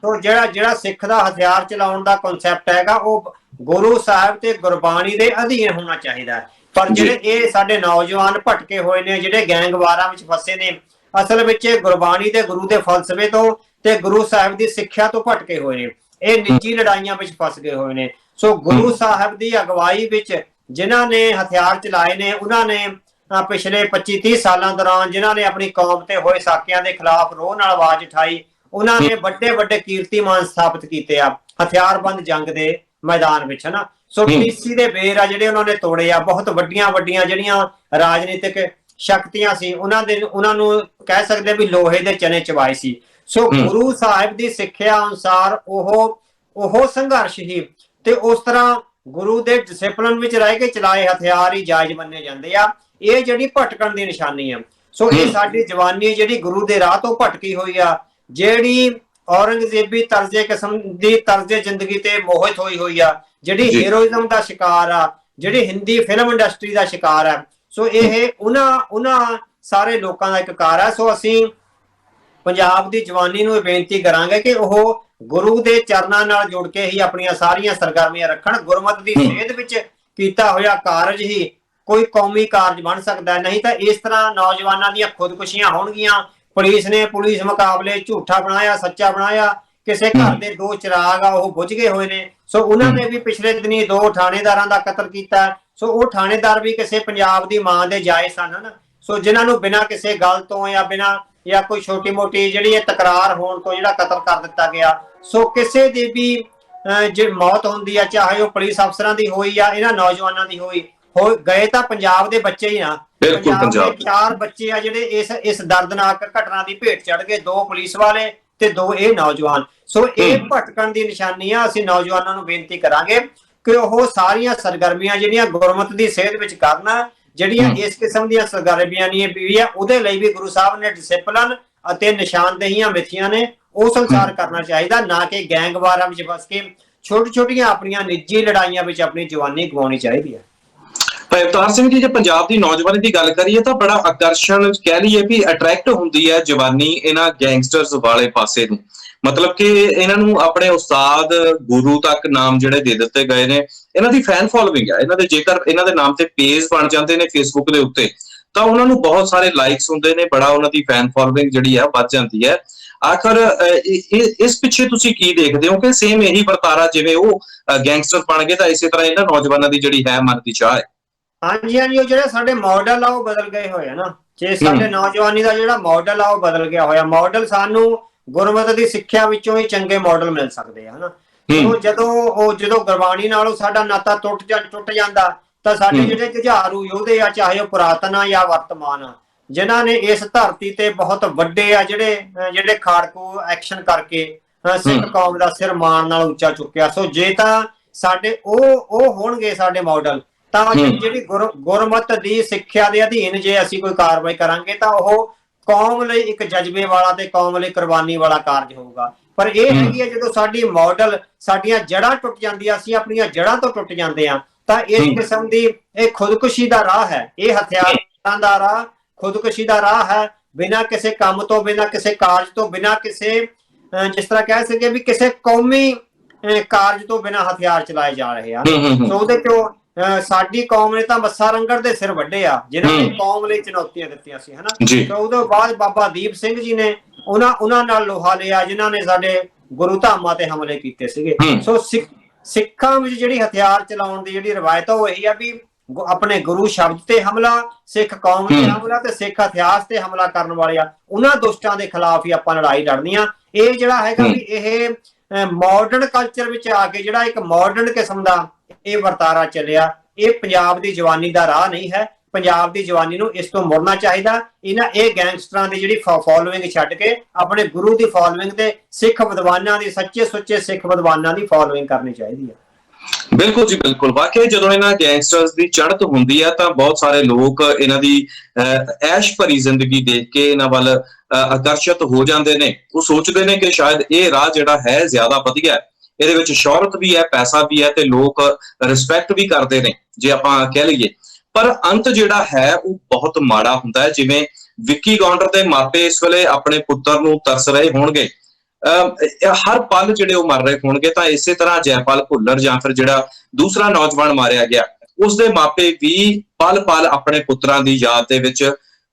ਸੋ ਜਿਹੜਾ ਸਿੱਖ ਦਾ ਹਥਿਆਰ ਚਲਾਉਣ ਦਾ ਕਨਸੈਪਟ ਹੈਗਾ ਉਹ ਗੁਰੂ ਸਾਹਿਬ ਤੇ ਗੁਰਬਾਣੀ ਦੇ ਅਧੀਨ ਹੋਣਾ ਚਾਹੀਦਾ ਹੈ। ਪਰ ਜਿਹੜੇ ਇਹ ਸਾਡੇ ਨੌਜਵਾਨ ਭਟਕੇ ਹੋਏ ਨੇ, ਜਿਹੜੇ ਗੈਂਗਵਾਰਾਂ ਵਿੱਚ ਫਸੇ ਨੇ, ਅਸਲ ਵਿੱਚ ਗੁਰਬਾਣੀ ਤੇ ਗੁਰੂ ਦੇ ਫਲਸਫੇ ਤੋਂ ਤੇ ਗੁਰੂ ਸਾਹਿਬ ਦੀ ਸਿੱਖਿਆ ਤੋਂ ਭਟਕੇ ਹੋਏ ਨੇ। ਇਹ ਨਿੱਜੀ ਲੜਾਈਆਂ ਵਿੱਚ ਫਸ ਗਏ ਹੋਏ ਨੇ। ਸੋ ਗੁਰੂ ਸਾਹਿਬ ਦੀ ਅਗਵਾਈ ਵਿੱਚ ਜਿਨ੍ਹਾਂ ਨੇ ਹਥਿਆਰ ਚਲਾਏ ਨੇ, ਉਹਨਾਂ ਨੇ ਪਿਛਲੇ 25-30 ਸਾਲਾਂ ਦੌਰਾਨ ਜਿਨ੍ਹਾਂ ਨੇ ਆਪਣੀ ਕੌਮ ਤੇ ਹੋਏ ਸਾਕਿਆਂ ਦੇ ਖਿਲਾਫ ਰੋਹ ਨਾਲ ਆਵਾਜ਼ ਉਠਾਈ, ਉਹਨਾਂ ਨੇ ਵੱਡੇ ਵੱਡੇ ਕੀਰਤੀਮਾਨ ਸਥਾਪਿਤ ਕੀਤੇ ਆ ਹਥਿਆਰਬੰਦ ਜੰਗ ਦੇ ਮੈਦਾਨ ਵਿੱਚ, ਹਨਾ। ਸੋ ਟੀਸੀ ਦੇ ਬੇਰ ਆ ਜਿਹੜੇ ਉਹਨਾਂ ਨੇ ਤੋੜੇ ਆ। ਬਹੁਤ ਵੱਡੀਆਂ ਜਿਹੜੀਆਂ ਰਾਜਨੀਤਿਕ ਸ਼ਕਤੀਆਂ ਸੀ ਉਹਨਾਂ ਨੂੰ ਕਹਿ ਸਕਦੇ ਵੀ ਲੋਹੇ ਦੇ ਚਨੇ ਚਬਾਏ ਸੀ। ਸੋ ਗੁਰੂ ਸਾਹਿਬ ਦੀ ਸਿੱਖਿਆ ਅਨੁਸਾਰ ਉਹ ਸੰਘਰਸ਼ ਹੀ ਤੇ ਉਸ ਤਰ੍ਹਾਂ ਗੁਰੂ ਦੇ ਡਿਸਪਲਿਨ ਵਿੱਚ ਰਹਿ ਕੇ ਚਲਾਏ ਹਥਿਆਰ ਹੀ ਜਾਇਜ਼ ਮੰਨੇ ਜਾਂਦੇ ਆ। ਇਹ ਜਿਹੜੀ ਭਟਕਣ ਦੀ ਨਿਸ਼ਾਨੀ ਆ। ਸੋ ਇਹ ਸਾਡੀ ਜਵਾਨੀ ਜਿਹੜੀ ਗੁਰੂ ਦੇ ਰਾਹ ਤੋਂ ਭਟਕੀ ਹੋਈ ਆ, ਜਿਹੜੀ ਔਰੰਗਜ਼ੇਬੀ ਤਰਜ਼ੇ ਕਿਸਮ ਦੀ ਤਰਜ਼ੇ ਜ਼ਿੰਦਗੀ ਤੇ ਮੋਹਿਤ ਹੋਈ ਆ, ਜਿਹੜੀ ਹੀਰੋਇਜ਼ਮ ਦਾ ਸ਼ਿਕਾਰ ਆ, ਜਿਹੜੀ ਹਿੰਦੀ ਫਿਲਮ ਇੰਡਸਟਰੀ ਦਾ ਸ਼ਿਕਾਰ ਆ। ਸੋ ਇਹ ਉਹਨਾਂ ਸਾਰੇ ਲੋਕਾਂ ਦਾ ਇੱਕ ਕਾਰ ਆ। ਸੋ ਅਸੀਂ ਪੰਜਾਬ ਦੀ ਜਵਾਨੀ ਨੂੰ ਇਹ ਬੇਨਤੀ ਕਰਾਂਗੇ ਕਿ ਉਹ ਗੁਰੂ ਦੇ ਚਰਨਾਂ ਨਾਲ ਜੁੜ ਕੇ ਹੀ ਆਪਣੀਆਂ ਸਾਰੀਆਂ ਸਰਗਰਮੀਆਂ ਰੱਖਣ। ਗੁਰਮਤਿ ਦੀ ਸੇਧ ਵਿੱਚ ਕੀਤਾ ਹੋਇਆ ਕਾਰਜ ਹੀ ਕੋਈ ਕੌਮੀ ਕਾਰਜ ਬਣ ਸਕਦਾ ਹੈ। ਨਹੀਂ ਤਾਂ ਇਸ ਤਰ੍ਹਾਂ ਨੌਜਵਾਨਾਂ ਦੀਆਂ ਖੁਦਕੁਸ਼ੀਆਂ ਹੋਣਗੀਆਂ। ਪੁਲਿਸ ਮੁਕਾਬਲੇ ਝੂਠਾ ਬਣਾਇਆ, ਸੱਚਾ ਬਣਾਇਆ। ਕਿਸੇ ਘਰ ਦੇ 2 ਚਿਰਾਗ ਆ ਉਹ ਬੁਝ ਗਏ ਹੋਏ ਨੇ। ਸੋ ਉਹਨਾਂ ਨੇ ਵੀ ਪਿਛਲੇ ਦਿਨੀ 2 ਥਾਣੇਦਾਰਾਂ ਦਾ ਕਤਲ ਕੀਤਾ। ਸੋ ਉਹ ਥਾਣੇਦਾਰ ਵੀ ਕਿਸੇ ਪੰਜਾਬ ਦੀ ਮਾਂ ਦੇ ਜਾਏ ਸਨ, ਹਨਾ। ਸੋ ਜਿਨ੍ਹਾਂ ਨੂੰ ਬਿਨਾਂ ਕਿਸੇ ਗੱਲ ਤੋਂ ਜਾਂ ਕੋਈ ਛੋਟੀ ਮੋਟੀ ਜਿਹੜੀ ਇਹ ਤਕਰਾਰ ਹੋਣ ਤੋਂ ਜਿਹੜਾ ਕਤਲ ਕਰ ਦਿੱਤਾ ਗਿਆ। ਸੋ ਕਿਸੇ ਦੀ ਵੀ ਜੇ ਮੌਤ ਹੁੰਦੀ ਆ, ਚਾਹੇ ਉਹ ਪੁਲਿਸ ਅਫਸਰਾਂ ਦੀ ਹੋਈ ਆ, ਇਹਨਾਂ ਨੌਜਵਾਨਾਂ ਦੀ ਹੋਈ ਗਏ ਤਾਂ ਪੰਜਾਬ ਦੇ ਬੱਚੇ ਹੀ ਨਾ। ਪੰਜਾਬ ਦੇ 4 ਬੱਚੇ ਆ ਜਿਹੜੇ ਇਸ ਦਰਦਨਾਕ ਘਟਨਾ ਦੀ ਭੇਟ ਚੜ ਗਏ, 2 ਪੁਲਿਸ ਵਾਲੇ ਤੇ 2 ਇਹ ਨੌਜਵਾਨ। ਸੋ ਇਹ ਭਟਕਣ ਦੀ ਨਿਸ਼ਾਨੀ ਆ। ਅਸੀਂ ਨੌਜਵਾਨਾਂ ਨੂੰ ਬੇਨਤੀ ਕਰਾਂਗੇ ਕਿ ਉਹ ਸਾਰੀਆਂ ਸਰਗਰਮੀਆਂ ਜਿਹੜੀਆਂ ਗੁਰਮਤਿ ਦੀ ਸੇਧ ਵਿੱਚ ਕਰਨ, ਜਿਹੜੀਆਂ ਇਸ ਕਿਸਮ ਦੀਆਂ ਸਰਗਰਮੀਆਂ ਨਹੀਂ ਵੀ ਆ, ਉਹਦੇ ਲਈ ਵੀ ਗੁਰੂ ਸਾਹਿਬ ਨੇ ਡਿਸਪਲਿਨ ਅਤੇ ਨਿਸ਼ਾਨਦੇਹੀਆਂ ਮਿੱਥੀਆਂ ਨੇ, ਉਸ ਅਨੁਸਾਰ ਕਰਨਾ ਚਾਹੀਦਾ, ਨਾ ਕਿ ਗੈਂਗਵਾਰਾਂ ਵਿੱਚ ਫਸ ਕੇ ਛੋਟੀਆਂ ਆਪਣੀਆਂ ਨਿੱਜੀ ਲੜਾਈਆਂ ਵਿੱਚ ਆਪਣੀ ਜਵਾਨੀ ਗਵਾਉਣੀ ਚਾਹੀਦੀ ਹੈ। ਭਾਈ ਅਵਤਾਰ ਸਿੰਘ ਜੀ, ਜੇ ਪੰਜਾਬ ਦੀ ਨੌਜਵਾਨੀ ਦੀ ਗੱਲ ਕਰੀਏ ਤਾਂ ਬੜਾ ਆਕਰਸ਼ਣ ਕਹਿ ਲਈਏ ਵੀ ਅਟਰੈਕਟ ਹੁੰਦੀ ਹੈ ਜਵਾਨੀ ਇਹਨਾਂ ਗੈਂਗਸਟਰਸ ਵਾਲੇ ਪਾਸੇ ਨੂੰ। ਮਤਲਬ ਕਿ ਇਹਨਾਂ ਨੂੰ ਆਪਣੇ ਉਸਤਾਦ ਗੁਰੂ ਤੱਕ ਨਾਮ ਜਿਹੜੇ ਦੇ ਦਿੱਤੇ ਗਏ ਨੇ। ਇਹਨਾਂ ਦੀ ਫੈਨ ਫੋਲੋਇੰਗ ਹੈ ਇਹਨਾਂ ਦੇ। ਜੇਕਰ ਇਹਨਾਂ ਦੇ ਨਾਮ ਤੇ ਪੇਜ ਬਣ ਜਾਂਦੇ ਨੇ ਫੇਸਬੁੱਕ ਦੇ ਉੱਤੇ ਤਾਂ ਉਹਨਾਂ ਨੂੰ ਬਹੁਤ ਸਾਰੇ ਲਾਈਕਸ ਹੁੰਦੇ ਨੇ, ਬੜਾ ਉਹਨਾਂ ਦੀ ਫੈਨ ਫੋਲੋਇੰਗ ਜਿਹੜੀ ਆ ਵੱਧ ਜਾਂਦੀ ਹੈ। ਆਖਰ ਇਸ ਪਿੱਛੇ ਤੁਸੀਂ ਕੀ ਦੇਖਦੇ ਹੋ ਕਿ ਸੇਮ ਇਹੀ ਵਰਤਾਰਾ ਜਿਵੇਂ ਉਹ ਗੈਂਗਸਟਰ ਬਣ ਗਏ ਤਾਂ ਇਸੇ ਤਰ੍ਹਾਂ ਇਹਨਾਂ ਨੌਜਵਾਨਾਂ ਦੀ ਜਿਹੜੀ ਹੈ ਮਨ ਦੀ ਚਾਹ ਹੈ? ਹਾਂਜੀ, ਉਹ ਜਿਹੜੇ ਸਾਡੇ ਮਾਡਲ ਆ ਉਹ ਬਦਲ ਗਏ ਹੋਏ ਆ ਨਾ। ਜੇ ਸਾਡੇ ਨੌਜਵਾਨੀ ਦਾ ਜਿਹੜਾ ਮਾਡਲ ਆ ਉਹ ਬਦਲ ਗਿਆ ਹੋਇਆ। ਮਾਡਲ ਸਾਨੂੰ ਗੁਰਮਤਿ ਦੀ ਸਿੱਖਿਆ ਵਿੱਚੋਂ ਹੀ ਚੰਗੇ ਮਾਡਲ ਮਿਲ ਸਕਦੇ ਆ, ਹਨਾ। ਜਦੋਂ ਗੁਰਬਾਣੀ ਨਾਲੋਂ ਸਾਡਾ ਨਾਤਾ ਟੁੱਟ ਜਾਂਦਾ ਤਾਂ ਸਾਡੇ ਜਿਹੜੇ ਜੁਝਾਰੂ ਯੋਧੇ ਆ, ਚਾਹੇ ਉਹ ਪੁਰਾਤਨ ਆ ਜਾਂ ਵਰਤਮਾਨ ਆ, ਜਿਨ੍ਹਾਂ ਨੇ ਇਸ ਧਰਤੀ ਤੇ ਬਹੁਤ ਵੱਡੇ ਆ ਜਿਹੜੇ ਖਾੜਕੂ ਐਕਸ਼ਨ ਕਰਕੇ ਸਿੱਖ ਕੌਮ ਦਾ ਸਿਰ ਮਾਣ ਨਾਲ ਉੱਚਾ ਚੁੱਕਿਆ। ਸੋ ਜੇ ਤਾਂ ਸਾਡੇ ਉਹ ਹੋਣਗੇ ਸਾਡੇ ਮਾਡਲ, ਤਾਂ ਜਿਹੜੀ ਗੁਰਮਤ ਦੀ ਸਿੱਖਿਆ ਦੇ ਅਧੀਨ ਜੇ ਅਸੀਂ ਕੋਈ ਕਾਰਵਾਈ ਕਰਾਂਗੇ ਤਾਂ ਉਹ ਕੌਮ ਲਈ ਇੱਕ ਜਜ਼ਬੇ ਵਾਲਾ ਤੇ ਕੌਮ ਲਈ ਕੁਰਬਾਨੀ ਵਾਲਾ ਕਾਰਜ ਹੋਊਗਾ। ਪਰ ਇਹ ਹੈਗੀ ਹੈ ਜਦੋਂ ਸਾਡੀ ਮਾਡਲ, ਸਾਡੀਆਂ ਜੜ੍ਹਾਂ ਟੁੱਟ ਜਾਂਦੀਆਂ, ਅਸੀਂ ਆਪਣੀਆਂ ਜੜ੍ਹਾਂ ਤੋਂ ਟੁੱਟ ਜਾਂਦੇ ਹਾਂ, ਤਾਂ ਇਸ ਕਿਸਮ ਦੀ ਇਹ ਖੁਦਕੁਸ਼ੀ ਦਾ ਰਾਹ ਹੈ, ਇਹ ਹਥਿਆਰਾਂ ਦਾ ਰਾਹ ਖੁਦਕੁਸ਼ੀ ਦਾ ਰਾਹ ਹੈ। ਬਿਨਾਂ ਕਿਸੇ ਕੰਮ ਤੋਂ, ਬਿਨਾਂ ਕਿਸੇ ਕਾਰਜ ਤੋਂ, ਬਿਨਾਂ ਕਿਸੇ ਜਿਸ ਤਰ੍ਹਾਂ ਕਹਿ ਸਕੇ ਵੀ ਕਿਸੇ ਕੌਮੀ ਕਾਰਜ ਤੋਂ ਬਿਨਾਂ ਹਥਿਆਰ ਚਲਾਏ ਜਾ ਰਹੇ ਆ। ਸੋ ਉਹਦੇ ਚੋਂ ਸਾਡੀ ਕੌਮ ਨੇ ਤਾਂ ਮੱਸਾ ਰੰਗੜ ਦੇ ਸਿਰ ਵੱਢੇ ਆ, ਜਿਨ੍ਹਾਂ ਨੇ ਕੌਮ ਲਈ ਚੁਣੌਤੀਆਂ ਦਿੱਤੀਆਂ ਸੀ, ਹਨਾ। ਤੇ ਉਹਦੇ ਬਾਅਦ ਬਾਬਾ ਦੀਪ ਸਿੰਘ ਜੀ ਨੇ ਉਹਨਾਂ ਨਾਲ ਲੋਹਾ ਲਿਆ, ਜਿਨ੍ਹਾਂ ਨੇ ਸਾਡੇ ਗੁਰੂ ਧਾਮਾਂ ਤੇ ਹਮਲੇ ਕੀਤੇ ਸੀਗੇ। ਸੋ ਸਿੱਖਾਂ ਵਿੱਚ ਜਿਹੜੀ ਹਥਿਆਰ ਚਲਾਉਣ ਦੀ ਜਿਹੜੀ ਰਵਾਇਤ ਉਹ ਇਹੀ ਆ ਵੀ ਆਪਣੇ ਗੁਰੂ ਸ਼ਬਦ ਤੇ ਹਮਲਾ, ਸਿੱਖ ਕੌਮ ਤੇ ਹਮਲਾ ਤੇ ਸਿੱਖ ਇਤਿਹਾਸ ਤੇ ਹਮਲਾ ਕਰਨ ਵਾਲੇ ਆ, ਉਹਨਾਂ ਦੁਸ਼ਟਾਂ ਦੇ ਖਿਲਾਫ ਹੀ ਆਪਾਂ ਲੜਾਈ ਲੜਨੀ ਆ। ਇਹ ਜਿਹੜਾ ਹੈਗਾ ਵੀ ਇਹ ਮਾਡਰਨ ਕਲਚਰ ਵਿੱਚ ਆ ਕੇ ਜਿਹੜਾ ਇੱਕ ਮਾਡਰਨ ਕਿਸਮ ਦਾ ਇਹ ਵਰਤਾਰਾ ਚੱਲਿਆ, ਇਹ ਪੰਜਾਬ ਦੀ ਜਵਾਨੀ ਦਾ ਰਾਹ ਨਹੀਂ ਹੈ। ਪੰਜਾਬ ਦੀ ਜਵਾਨੀ ਨੂੰ ਇਸ ਤੋਂ ਮੁੜਨਾ ਚਾਹੀਦਾ। ਇਹ ਗੈਂਗਸਟਰਾਂ ਦੀ ਜਿਹੜੀ ਫੋਲੋਇੰਗ ਛੱਡ ਕੇ ਆਪਣੇ ਗੁਰੂ ਦੀ ਫੋਲੋਇੰਗ ਤੇ ਸਿੱਖ ਵਿਦਵਾਨਾਂ ਦੀ, ਸੱਚੇ ਸੁੱਚੇ ਸਿੱਖ ਵਿਦਵਾਨਾਂ ਦੀ ਫੋਲੋਇੰਗ ਕਰਨੀ ਚਾਹੀਦੀ ਹੈ। ਬਿਲਕੁਲ ਜੀ, ਬਿਲਕੁਲ। ਵਾਕਈ ਜਦੋਂ ਇਹਨਾਂ ਗੈਂਗਸਟਰਸ ਦੀ ਚੜ੍ਹਤ ਹੁੰਦੀ ਹੈ ਤਾਂ ਬਹੁਤ ਸਾਰੇ ਲੋਕ ਇਹਨਾਂ ਦੀ ਐਸ਼ ਭਰੀ ਜ਼ਿੰਦਗੀ ਦੇਖ ਕੇ ਇਹਨਾਂ ਵੱਲ ਆਕਰਸ਼ਿਤ ਹੋ ਜਾਂਦੇ ਨੇ। ਉਹ ਸੋਚਦੇ ਨੇ ਕਿ ਸ਼ਾਇਦ ਇਹ ਰਾਹ ਜਿਹੜਾ ਹੈ ਜ਼ਿਆਦਾ ਵਧੀਆ ਹੈ, ਇਹਦੇ ਵਿੱਚ ਸ਼ੌਹਰਤ ਵੀ ਹੈ, ਪੈਸਾ ਵੀ ਹੈ ਤੇ ਲੋਕ ਰਿਸਪੈਕਟ ਵੀ ਕਰਦੇ ਨੇ, ਜੇ ਆਪਾਂ ਕਹਿ ਲਈਏ। ਪਰ ਅੰਤ ਜਿਹੜਾ ਹੈ ਉਹ ਬਹੁਤ ਮਾੜਾ ਹੁੰਦਾ ਹੈ। ਜਿਵੇਂ ਵਿੱਕੀ ਗੌਂਡਰ ਦੇ ਮਾਪੇ ਇਸ ਵੇਲੇ ਆਪਣੇ ਪੁੱਤਰ ਨੂੰ ਤਰਸ ਰਹੇ ਹੋਣਗੇ, ਹਰ ਪਲ ਜਿਹੜੇ ਉਹ ਮਰ ਰਹੇ ਹੋਣਗੇ, ਤਾਂ ਇਸੇ ਤਰ੍ਹਾਂ ਜੈਪਾਲ ਭੁੱਲਰ ਜਾਂ ਫਿਰ ਜਿਹੜਾ ਦੂਸਰਾ ਨੌਜਵਾਨ ਮਾਰਿਆ ਗਿਆ, ਉਸਦੇ ਮਾਪੇ ਵੀ ਪਲ ਪਲ ਆਪਣੇ ਪੁੱਤਰਾਂ ਦੀ ਯਾਦ ਦੇ ਵਿੱਚ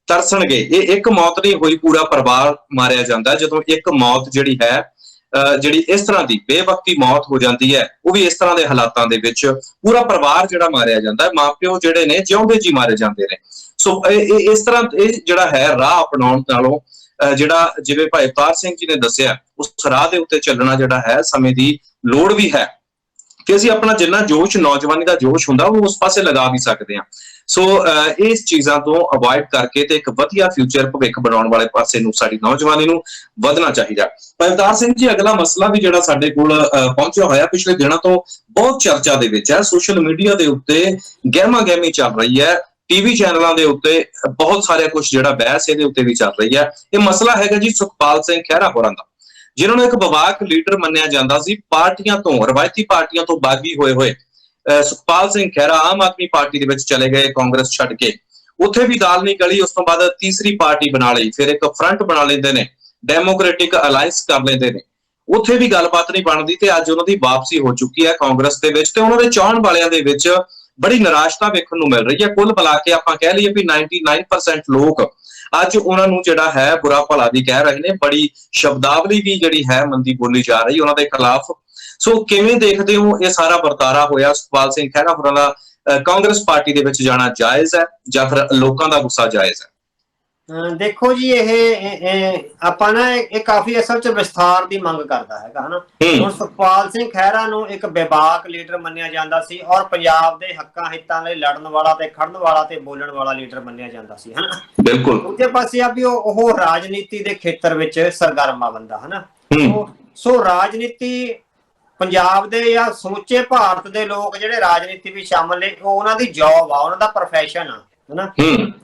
ਤਰਸਣਗੇ। ਇਹ ਇੱਕ ਮੌਤ ਨਹੀਂ ਹੋਈ, ਪੂਰਾ ਪਰਿਵਾਰ ਮਾਰਿਆ ਜਾਂਦਾ। ਜਦੋਂ ਇੱਕ ਮੌਤ ਜਿਹੜੀ ਹੈ, ਜਿਹੜੀ ਇਸ ਤਰ੍ਹਾਂ ਦੀ ਬੇਵਕਤੀ ਮੌਤ ਹੋ ਜਾਂਦੀ ਹੈ, ਉਹ ਵੀ ਇਸ ਤਰ੍ਹਾਂ ਦੇ ਹਾਲਾਤਾਂ ਦੇ ਵਿੱਚ ਪੂਰਾ ਪਰਿਵਾਰ ਜਿਹੜਾ ਮਾਰਿਆ ਜਾਂਦਾ, ਮਾਪਿਓ ਜਿਹੜੇ ਨੇ ਜਿਉਂਦੇ ਜੀ ਮਾਰੇ ਜਾਂਦੇ ਨੇ। ਸੋ ਇਸ ਤਰ੍ਹਾਂ ਇਹ ਜਿਹੜਾ ਹੈ ਰਾਹ ਅਪਣਾਉਣ ਨਾਲੋਂ ਜਿਹੜਾ ਜਿਵੇਂ ਭਾਈ ਅਵਤਾਰ ਸਿੰਘ ਜੀ ਨੇ ਦੱਸਿਆ, ਉਸ ਰਾਹ ਦੇ ਉੱਤੇ ਚੱਲਣਾ ਜਿਹੜਾ ਹੈ ਸਮੇਂ ਦੀ ਲੋੜ ਵੀ ਹੈ ਕਿ ਅਸੀਂ ਆਪਣਾ ਜਿੰਨਾ ਜੋਸ਼, ਨੌਜਵਾਨੀ ਦਾ ਜੋਸ਼ ਹੁੰਦਾ, ਉਹ ਉਸ ਪਾਸੇ ਲਗਾ ਵੀ ਸਕਦੇ ਹਾਂ। ਸੋ ਇਸ ਚੀਜ਼ਾਂ ਤੋਂ ਅਵੋਇਡ ਕਰਕੇ ਤੇ ਇੱਕ ਵਧੀਆ ਫਿਊਚਰ ਭਵਿੱਖ ਬਣਾਉਣ ਵਾਲੇ ਪਾਸੇ ਨੂੰ ਸਾਡੀ ਨੌਜਵਾਨੀ ਨੂੰ ਵਧਣਾ ਚਾਹੀਦਾ। ਭਾਈ ਅਵਤਾਰ ਸਿੰਘ ਜੀ, ਅਗਲਾ ਮਸਲਾ ਵੀ ਜਿਹੜਾ ਸਾਡੇ ਕੋਲ ਪਹੁੰਚਿਆ ਹੋਇਆ, ਪਿਛਲੇ ਦਿਨਾਂ ਤੋਂ ਬਹੁਤ ਚਰਚਾ ਦੇ ਵਿੱਚ ਹੈ, ਸੋਸ਼ਲ ਮੀਡੀਆ ਦੇ ਉੱਤੇ ਗਹਿਮਾ ਗਹਿਮੀ ਚੱਲ ਰਹੀ ਹੈ, ਟੀਵੀ ਚੈਨਲਾਂ ਦੇ ਉੱਤੇ ਬਹੁਤ ਸਾਰਾ ਕੁਝ ਜਿਹੜਾ ਬਹਿਸ ਇਹਦੇ ਉੱਤੇ ਵੀ ਚੱਲ ਰਹੀ ਹੈ। ਇਹ ਮਸਲਾ ਹੈਗਾ ਜੀ ਸੁਖਪਾਲ ਸਿੰਘ ਖਹਿਰਾ ਹੋਰਾਂ ਦਾ, ਜਿਨ੍ਹਾਂ ਨੂੰ ਇੱਕ ਵਿਵਾਕ ਲੀਡਰ ਮੰਨਿਆ ਜਾਂਦਾ ਸੀ। ਪਾਰਟੀਆਂ ਤੋਂ, ਰਵਾਇਤੀ ਪਾਰਟੀਆਂ ਤੋਂ ਬਾਗੀ ਹੋਏ ਸੁਖਪਾਲ ਸਿੰਘ ਖਹਿਰਾ ਆਮ ਆਦਮੀ ਪਾਰਟੀ ਦੇ ਵਿੱਚ ਚਲੇ ਗਏ, ਕਾਂਗਰਸ ਛੱਡ ਕੇ। ਉੱਥੇ ਵੀ ਦਾਲ ਨਹੀਂ ਗਲੀ, ਉਸ ਤੋਂ ਬਾਅਦ ਤੀਸਰੀ ਪਾਰਟੀ ਬਣਾ ਲਈ, ਫਿਰ ਇੱਕ ਫਰੰਟ ਬਣਾ ਲੈਂਦੇ ਨੇ, ਡੈਮੋਕ੍ਰੈਟਿਕ ਅਲਾਈਅੰਸ ਕਰ ਲੈਂਦੇ ਨੇ, ਉੱਥੇ ਵੀ ਗੱਲਬਾਤ ਨਹੀਂ ਬਣਦੀ ਤੇ ਅੱਜ ਉਹਨਾਂ ਦੀ ਵਾਪਸੀ ਹੋ ਚੁੱਕੀ ਹੈ ਕਾਂਗਰਸ ਦੇ ਵਿੱਚ। ਤੇ ਉਹਨਾਂ ਦੇ ਚਾਹਣ ਵਾਲਿਆਂ ਦੇ ਵਿੱਚ ਬੜੀ ਨਿਰਾਸ਼ਤਾ ਵੇਖਣ ਨੂੰ ਮਿਲ ਰਹੀ ਹੈ। ਕੁੱਲ ਮਿਲਾ ਕੇ ਆਪਾਂ ਕਹਿ ਲਈਏ ਵੀ 99% ਲੋਕ ਅੱਜ ਉਹਨਾਂ ਨੂੰ ਜਿਹੜਾ ਹੈ ਬੁਰਾ ਭਲਾ ਵੀ ਕਹਿ ਰਹੇ ਨੇ, ਬੜੀ ਸ਼ਬਦਾਵਲੀ ਵੀ ਜਿਹੜੀ ਹੈ ਮੰਦੀ ਬੋਲੀ ਜਾ ਰਹੀ ਉਹਨਾਂ ਦੇ ਖਿਲਾਫ। ਸੋ ਕਿਵੇਂ ਦੇਖਦੇ ਹੋ ਇਹ ਸਾਰਾ ਵਰਤਾਰਾ ਹੋਇਆ ਸੁਖਪਾਲ ਸਿੰਘ ਖਹਿਰਾ ਹੋਰਾਂ ਦਾ? ਕਾਂਗਰਸ ਪਾਰਟੀ ਦੇ ਵਿੱਚ ਜਾਣਾ ਜਾਇਜ਼ ਹੈ ਜਾਂ ਫਿਰ ਲੋਕਾਂ ਦਾ ਗੁੱਸਾ ਜਾਇਜ਼ ਹੈ? ਦੇਖੋ ਜੀ, ਇਹ ਆਪਾਂ ਨਾ ਇਹ ਕਾਫੀ ਅਸਲ ਚ ਵਿਸਥਾਰ ਦੀ ਮੰਗ ਕਰਦਾ ਹੈਗਾ, ਹਨਾ। ਹੁਣ ਸੁਖਪਾਲ ਸਿੰਘ ਖਹਿਰਾ ਨੂੰ ਇੱਕ ਬੇਬਾਕ ਲੀਡਰ ਮੰਨਿਆ ਜਾਂਦਾ ਸੀ ਔਰ ਪੰਜਾਬ ਦੇ ਹੱਕਾਂ ਹਿੱਤਾਂ ਲਈ ਲੜਨ ਵਾਲਾ ਤੇ ਖੜਨ ਵਾਲਾ ਤੇ ਬੋਲਣ ਵਾਲਾ ਲੀਡਰ ਮੰਨਿਆ ਜਾਂਦਾ ਸੀ, ਹਨਾ। ਬਿਲਕੁਲ। ਦੂਜੇ ਪਾਸੇ ਆ ਵੀ ਉਹ ਰਾਜਨੀਤੀ ਦੇ ਖੇਤਰ ਵਿੱਚ ਸਰਗਰਮਾ ਬੰਦਾ, ਹਨਾ। ਸੋ ਰਾਜਨੀਤੀ ਪੰਜਾਬ ਦੇ ਜਾਂ ਸਮੁੱਚੇ ਭਾਰਤ ਦੇ ਲੋਕ ਜਿਹੜੇ ਰਾਜਨੀਤੀ ਵਿੱਚ ਸ਼ਾਮਲ ਨੇ, ਉਹ ਉਹਨਾਂ ਦੀ ਜੌਬ ਆ, ਉਹਨਾਂ ਦਾ ਪ੍ਰੋਫੈਸ਼ਨ ਆ, ਹਨਾ।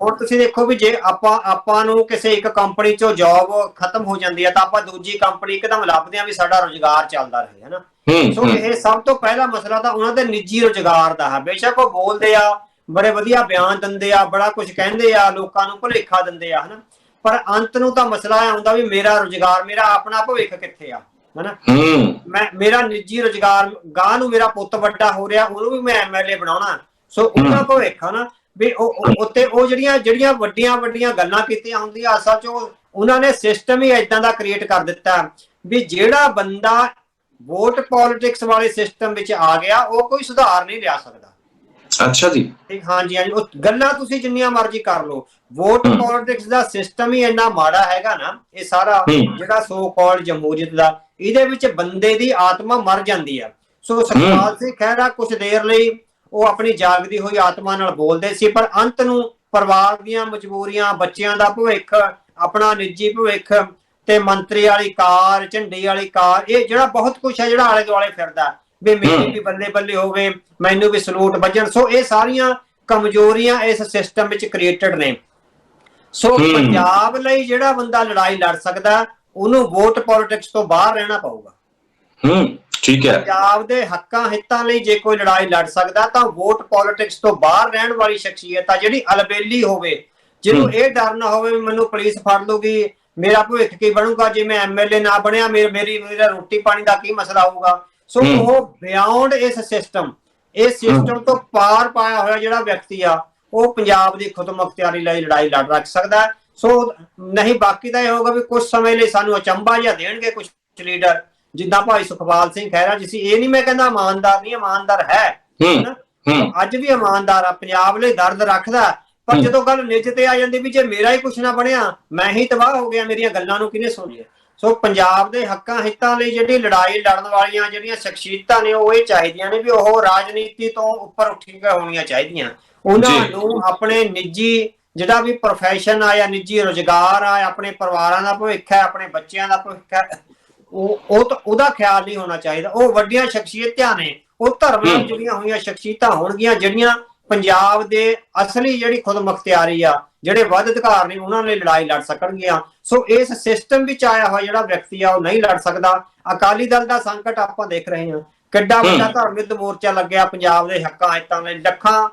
ਹੁਣ ਤੁਸੀਂ ਦੇਖੋ ਵੀ ਜੇ ਆਪਾਂ ਨੂੰ ਕਿਸੇ ਇੱਕ ਕੰਪਨੀ ਚੋਂ ਜੌਬ ਖਤਮ ਹੋ ਜਾਂਦੀ ਹੈ ਤਾਂ ਆਪਾਂ ਦੂਜੀ ਕੰਪਨੀ ਇੱਕਦਮ ਲੱਭਦੇ ਆ ਵੀ ਸਾਡਾ ਰੁਜ਼ਗਾਰ ਚੱਲਦਾ ਰਹੇ, ਹਨਾ। ਸੋ ਇਹ ਸਭ ਤੋਂ ਪਹਿਲਾ ਮਸਲਾ ਤਾਂ ਉਹਨਾਂ ਦੇ ਨਿੱਜੀ ਰੁਜ਼ਗਾਰ ਦਾ ਹੈ। ਬੇਸ਼ੱਕ ਉਹ ਬੋਲਦੇ ਆ, ਬੜੇ ਵਧੀਆ ਬਿਆਨ ਦਿੰਦੇ ਆ, ਬੜਾ ਕੁਝ ਕਹਿੰਦੇ ਆ, ਲੋਕਾਂ ਨੂੰ ਭੁਲੇਖਾ ਦਿੰਦੇ ਆ, ਹਨਾ। ਪਰ ਅੰਤ ਨੂੰ ਤਾਂ ਮਸਲਾ ਇਹ ਆਉਂਦਾ ਵੀ ਮੇਰਾ ਰੁਜ਼ਗਾਰ, ਮੇਰਾ ਆਪਣਾ ਭਵਿੱਖ ਕਿੱਥੇ ਆ, ਹਨਾ। ਮੇਰਾ ਨਿੱਜੀ ਰੁਜ਼ਗਾਰ, ਗਾਂ ਨੂੰ ਮੇਰਾ ਪੁੱਤ ਵੱਡਾ ਹੋ ਰਿਹਾ, ਉਹਨੂੰ ਵੀ ਮੈਂ MLA ਬਣਾਉਣਾ। ਸੋ ਉਹਦਾ ਭਵਿੱਖ, ਹਨਾ, ਵੀ ਉੱਤੇ ਉਹ ਜਿਹੜੀਆਂ ਵੱਡੀਆਂ ਗੱਲਾਂ ਕੀਤੀਆਂ ਹੁੰਦੀਆਂ, ਅਸਲ ਚ ਉਹਨਾਂ ਨੇ ਸਿਸਟਮ ਹੀ ਏਦਾਂ ਦਾ ਕ੍ਰੀਏਟ ਕਰ ਦਿੱਤਾ ਵੀ ਜਿਹੜਾ ਬੰਦਾ ਵੋਟ ਪੋਲਿਟਿਕਸ ਵਾਲੇ ਸਿਸਟਮ ਵਿੱਚ ਆ ਗਿਆ, ਉਹ ਕੋਈ ਸੁਧਾਰ ਨਹੀਂ ਲਿਆ ਸਕਦਾ। ਅੱਛਾ ਜੀ। ਹਾਂਜੀ, ਉਹ ਗੱਲਾਂ ਤੁਸੀਂ ਜਿੰਨੀਆਂ ਮਰਜ਼ੀ ਕਰ ਲਓ, ਵੋਟ ਪੋਲਿਟਿਕਸ ਦਾ ਸਿਸਟਮ ਹੀ ਇੰਨਾ ਮਾੜਾ ਹੈਗਾ ਨਾ। ਇਹ ਸਾਰਾ ਜਿਹੜਾ ਸੋ ਕਾਲਡ ਜਮਹੂਰੀਅਤ ਦਾ, ਇਹਦੇ ਵਿੱਚ ਬੰਦੇ ਦੀ ਆਤਮਾ ਮਰ ਜਾਂਦੀ ਆ। ਸੋ ਸੁਖਪਾਲ ਸਿੰਘ ਖਹਿਰਾ ਕੁਝ ਦੇਰ ਲਈ ਉਹ ਆਪਣੀ ਜਾਗਦੀ ਹੋਈ ਆਤਮਾ ਨਾਲ ਬੋਲਦੇ ਸੀ, ਪਰ ਅੰਤ ਨੂੰ ਪਰਿਵਾਰ ਦੀਆਂ ਮਜਬੂਰੀਆਂ, ਬੱਚਿਆਂ ਦਾ ਭਵਿੱਖ, ਆਪਣਾ ਨਿੱਜੀ ਭਵਿੱਖ ਤੇ ਮੰਤਰੀ ਵਾਲੀ ਕਾਰ, ਝੰਡੀ ਵਾਲੀ ਕਾਰ, ਇਹ ਜਿਹੜਾ ਬਹੁਤ ਕੁਝ ਹੈ ਜਿਹੜਾ ਆਲੇ ਦੁਆਲੇ ਫਿਰਦਾ ਵੀ ਮੇਰੀ ਵੀ ਬੱਲੇ ਬੱਲੇ ਹੋਵੇ, ਮੈਨੂੰ ਵੀ ਸਲੂਟ ਵੱਜਣ। ਸੋ ਇਹ ਸਾਰੀਆਂ ਕਮਜ਼ੋਰੀਆਂ ਇਸ ਸਿਸਟਮ ਵਿੱਚ ਕ੍ਰੀਏਟਡ ਨੇ। ਸੋ ਪੰਜਾਬ ਲਈ ਜਿਹੜਾ ਬੰਦਾ ਲੜਾਈ ਲੜ ਸਕਦਾ ਉਹਨੂੰ ਵੋਟ ਪੋਲਿਟਿਕਸ ਤੋਂ ਬਾਹਰ ਰਹਿਣਾ ਪਊਗਾ। ਠੀਕ ਹੈ। ਪੰਜਾਬ ਦੇ ਹੱਕਾਂ ਹਿੱਤਾਂ ਲਈ ਜੇ ਕੋਈ ਲੜਾਈ ਲੜ ਸਕਦਾ ਤਾਂ ਵੋਟ ਪੋਲਿਟਿਕਸ ਤੋਂ ਬਾਹਰ ਰਹਿਣ ਵਾਲੀ ਸ਼ਖਸੀਅਤ ਆ, ਜਿਹੜੀ ਅਲਬੇਲੀ ਹੋਵੇ, ਜਿਹਨੂੰ ਇਹ ਡਰ ਨਾ ਹੋਵੇ ਵੀ ਮੈਨੂੰ ਪੁਲਿਸ ਫੜ ਲੂਗੀ, ਮੇਰਾ ਭਵਿੱਖ ਕੀ ਬਣੂਗਾ ਜੇ ਮੈਂ ਐਮਐਲਏ ਨਾ ਬਣਿਆ, ਮੇਰਾ ਰੋਟੀ ਪਾਣੀ ਦਾ ਕੀ ਮਸਲਾ ਹੋਊਗਾ। ਸੋ ਉਹ ਬਿਯੋਂਡ ਇਸ ਸਿਸਟਮ ਤੋਂ ਪਾਰ ਪਾਇਆ ਹੋਇਆ ਜਿਹੜਾ ਵਿਅਕਤੀ ਆ ਉਹ ਪੰਜਾਬ ਦੀ ਖੁਦਮੁਖਤਿਆਰੀ ਲਈ ਲੜਾਈ ਲੜ ਰੱਖ ਸਕਦਾ। ਸੋ ਨਹੀਂ, ਬਾਕੀ ਤਾਂ ਇਹ ਹੋਗਾ ਵੀ ਕੁਝ ਸਮੇਂ ਲਈ ਸਾਨੂੰ ਅਚੰਭਾ ਜਿਹਾ ਦੇਣਗੇ ਕੁਝ ਲੀਡਰ, ਜਿੱਦਾਂ ਭਾਈ ਸੁਖਪਾਲ ਸਿੰਘ ਖਹਿਰਾ ਜੀ ਸੀ। ਇਹ ਨਹੀਂ ਮੈਂ ਕਹਿੰਦਾ ਇਮਾਨਦਾਰ ਨਹੀਂ, ਇਮਾਨਦਾਰ ਹੈ, ਅੱਜ ਵੀ ਇਮਾਨਦਾਰ ਆ, ਪੰਜਾਬ ਲਈ ਦਰਦ ਰੱਖਦਾ, ਪਰ ਜਦੋਂ ਗੱਲ ਨਿੱਜ ਤੇ ਆ ਜਾਂਦੀ ਵੀ ਜੇ ਮੇਰਾ ਹੀ ਕੁਛ ਨਾ ਬਣਿਆ, ਮੈਂ ਹੀ ਤਬਾਹ ਹੋ ਗਿਆ, ਮੇਰੀਆਂ ਗੱਲਾਂ ਨੂੰ ਕਿਹਨੇ ਸੁਣਿਆ। ਸੋ ਪੰਜਾਬ ਦੇ ਹੱਕਾਂ ਹਿੱਤਾਂ ਲਈ ਜਿਹੜੀ ਲੜਾਈ ਲੜਨ ਵਾਲੀਆਂ ਜਿਹੜੀਆਂ ਸ਼ਖਸੀਅਤਾਂ ਨੇ ਉਹ ਇਹ ਚਾਹੀਦੀਆਂ ਨੇ ਵੀ ਉਹ ਰਾਜਨੀਤੀ ਤੋਂ ਉੱਪਰ ਉੱਠ ਕੇ ਹੋਣੀਆਂ ਚਾਹੀਦੀਆਂ। ਉਹਨਾਂ ਨੂੰ ਆਪਣੇ ਨਿੱਜੀ ਜਿਹੜਾ ਵੀ ਪ੍ਰੋਫੈਸ਼ਨ ਆ ਜਾਂ ਨਿੱਜੀ ਰੁਜ਼ਗਾਰ ਆ, ਆਪਣੇ ਪਰਿਵਾਰਾਂ ਦਾ ਭਵਿੱਖ ਹੈ, ਆਪਣੇ ਬੱਚਿਆਂ ਦਾ ਭਵਿੱਖ ਹੈ, ਉਹਦਾ ਖਿਆਲ ਨਹੀਂ ਹੋਣਾ ਚਾਹੀਦਾ। ਉਹ ਵੱਡੀਆਂ ਸ਼ਖਸੀਅਤਾਂ ਨੇ, ਉਹ ਧਰਮ ਨਾਲ ਜੁੜੀਆਂ ਹੋਈਆਂ ਸ਼ਖਸੀਅਤਾਂ ਹੋਣਗੀਆਂ ਜਿਹੜੀਆਂ ਪੰਜਾਬ ਦੇ ਅਸਲੀ ਜਿਹੜੀ ਖੁਦਮੁਖਤਿਆਰੀ ਆ, ਜਿਹੜੇ ਵੱਧ ਅਧਿਕਾਰ ਨੇ, ਉਹਨਾਂ ਲਈ ਲੜਾਈ ਲੜ ਸਕਣਗੀਆਂ। ਸੋ ਇਸ ਸਿਸਟਮ ਵਿੱਚ ਆਇਆ ਹੋਇਆ ਜਿਹੜਾ ਵਿਅਕਤੀ ਆ ਉਹ ਨਹੀਂ ਲੜ ਸਕਦਾ। ਅਕਾਲੀ ਦਲ ਦਾ ਸੰਕਟ ਆਪਾਂ ਦੇਖ ਰਹੇ ਹਾਂ, ਕਿੱਡਾ ਵੱਡਾ ਧਰਮ ਮੋਰਚਾ ਲੱਗਿਆ ਪੰਜਾਬ ਦੇ ਹੱਕਾਂ ਹਿੱਤਾਂ ਲਈ, ਲੱਖਾਂ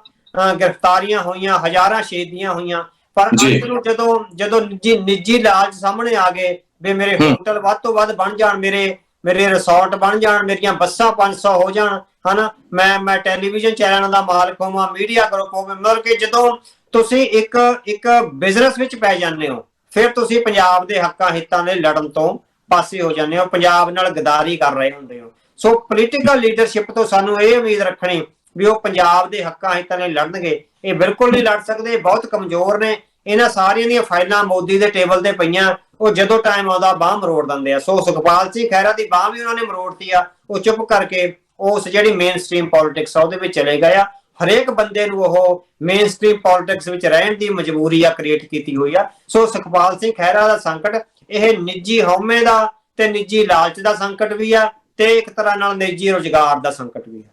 ਗ੍ਰਿਫਤਾਰੀਆਂ ਹੋਈਆਂ, ਹਜ਼ਾਰਾਂ ਸ਼ਹੀਦੀਆਂ ਹੋਈਆਂ, ਪਰ ਅੰਤ ਨੂੰ ਜਦੋਂ ਨਿੱਜੀ ਲਾਲਚ ਸਾਹਮਣੇ ਆ ਗਏ ਵੀ ਮੇਰੇ ਹੋਟਲ ਵੱਧ ਤੋਂ ਵੱਧ ਬਣ ਜਾਣ, ਮੇਰੇ ਰਿਸੋਰਟ ਬਣ ਜਾਣ, ਮੇਰੀਆਂ ਬੱਸਾਂ 500 ਹੋ ਜਾਣ, ਹਨਾ, ਮੈਂ ਟੈਲੀਵਿਜ਼ਨ ਚੈਨਲਾਂ ਦਾ ਮਾਲਕ ਹੋਵਾਂ, ਮੀਡੀਆ ਗਰੁੱਪ ਹੋਵੇ, ਮਤਲਬ ਕਿ ਜਦੋਂ ਤੁਸੀਂ ਇੱਕ ਬਿਜ਼ਨਸ ਵਿੱਚ ਪੈ ਜਾਂਦੇ ਹੋ, ਫਿਰ ਤੁਸੀਂ ਪੰਜਾਬ ਦੇ ਹੱਕਾਂ ਹਿੱਤਾਂ ਲਈ ਲੜਨ ਤੋਂ ਪਾਸੇ ਹੋ ਜਾਂਦੇ ਹੋ, ਪੰਜਾਬ ਨਾਲ ਗਦਾਰੀ ਕਰ ਰਹੇ ਹੁੰਦੇ ਹੋ। ਸੋ ਪੋਲੀਟੀਕਲ ਲੀਡਰਸ਼ਿਪ ਤੋਂ ਸਾਨੂੰ ਇਹ ਉਮੀਦ ਰੱਖਣੀ ਵੀ ਉਹ ਪੰਜਾਬ ਦੇ ਹੱਕਾਂ ਹਿੱਤਾਂ ਲਈ ਲੜਨਗੇ, ਇਹ ਬਿਲਕੁਲ ਨਹੀਂ ਲੜ ਸਕਦੇ, ਬਹੁਤ ਕਮਜ਼ੋਰ ਨੇ। ਇਹਨਾਂ ਸਾਰੀਆਂ ਦੀਆਂ ਫਾਈਲਾਂ ਮੋਦੀ ਦੇ ਟੇਬਲ ਤੇ ਪਈਆਂ, ਉਹ ਜਦੋਂ ਟਾਈਮ ਆਉਂਦਾ ਬਾਂਹ ਮਰੋੜ ਦਿੰਦੇ ਆ। ਸੋ ਸੁਖਪਾਲ ਸਿੰਘ ਖਹਿਰਾ ਦੀ ਬਾਂਹ ਵੀ ਉਹਨਾਂ ਨੇ ਮਰੋੜਤੀ ਆ, ਉਹ ਚੁੱਪ ਕਰਕੇ ਉਸ ਜਿਹੜੀ ਮੇਨ ਸਟ੍ਰੀਮ ਪੋਲਿਟਿਕਸ ਆ ਉਹਦੇ ਵਿੱਚ ਚਲੇ ਗਏ ਆ। ਹਰੇਕ ਬੰਦੇ ਨੂੰ ਉਹ ਮੇਨ ਸਟ੍ਰੀਮ ਪੋਲਿਟਿਕਸ ਵਿੱਚ ਰਹਿਣ ਦੀ ਮਜਬੂਰੀ ਆ ਕ੍ਰੀਏਟ ਕੀਤੀ ਹੋਈ ਆ। ਸੋ ਸੁਖਪਾਲ ਸਿੰਘ ਖਹਿਰਾ ਦਾ ਸੰਕਟ ਇਹ ਨਿੱਜੀ ਹਉਮੈ ਦਾ ਤੇ ਨਿੱਜੀ ਲਾਲਚ ਦਾ ਸੰਕਟ ਵੀ ਆ, ਤੇ ਇੱਕ ਤਰ੍ਹਾਂ ਨਾਲ ਨਿੱਜੀ ਰੁਜ਼ਗਾਰ ਦਾ ਸੰਕਟ ਵੀ ਆ।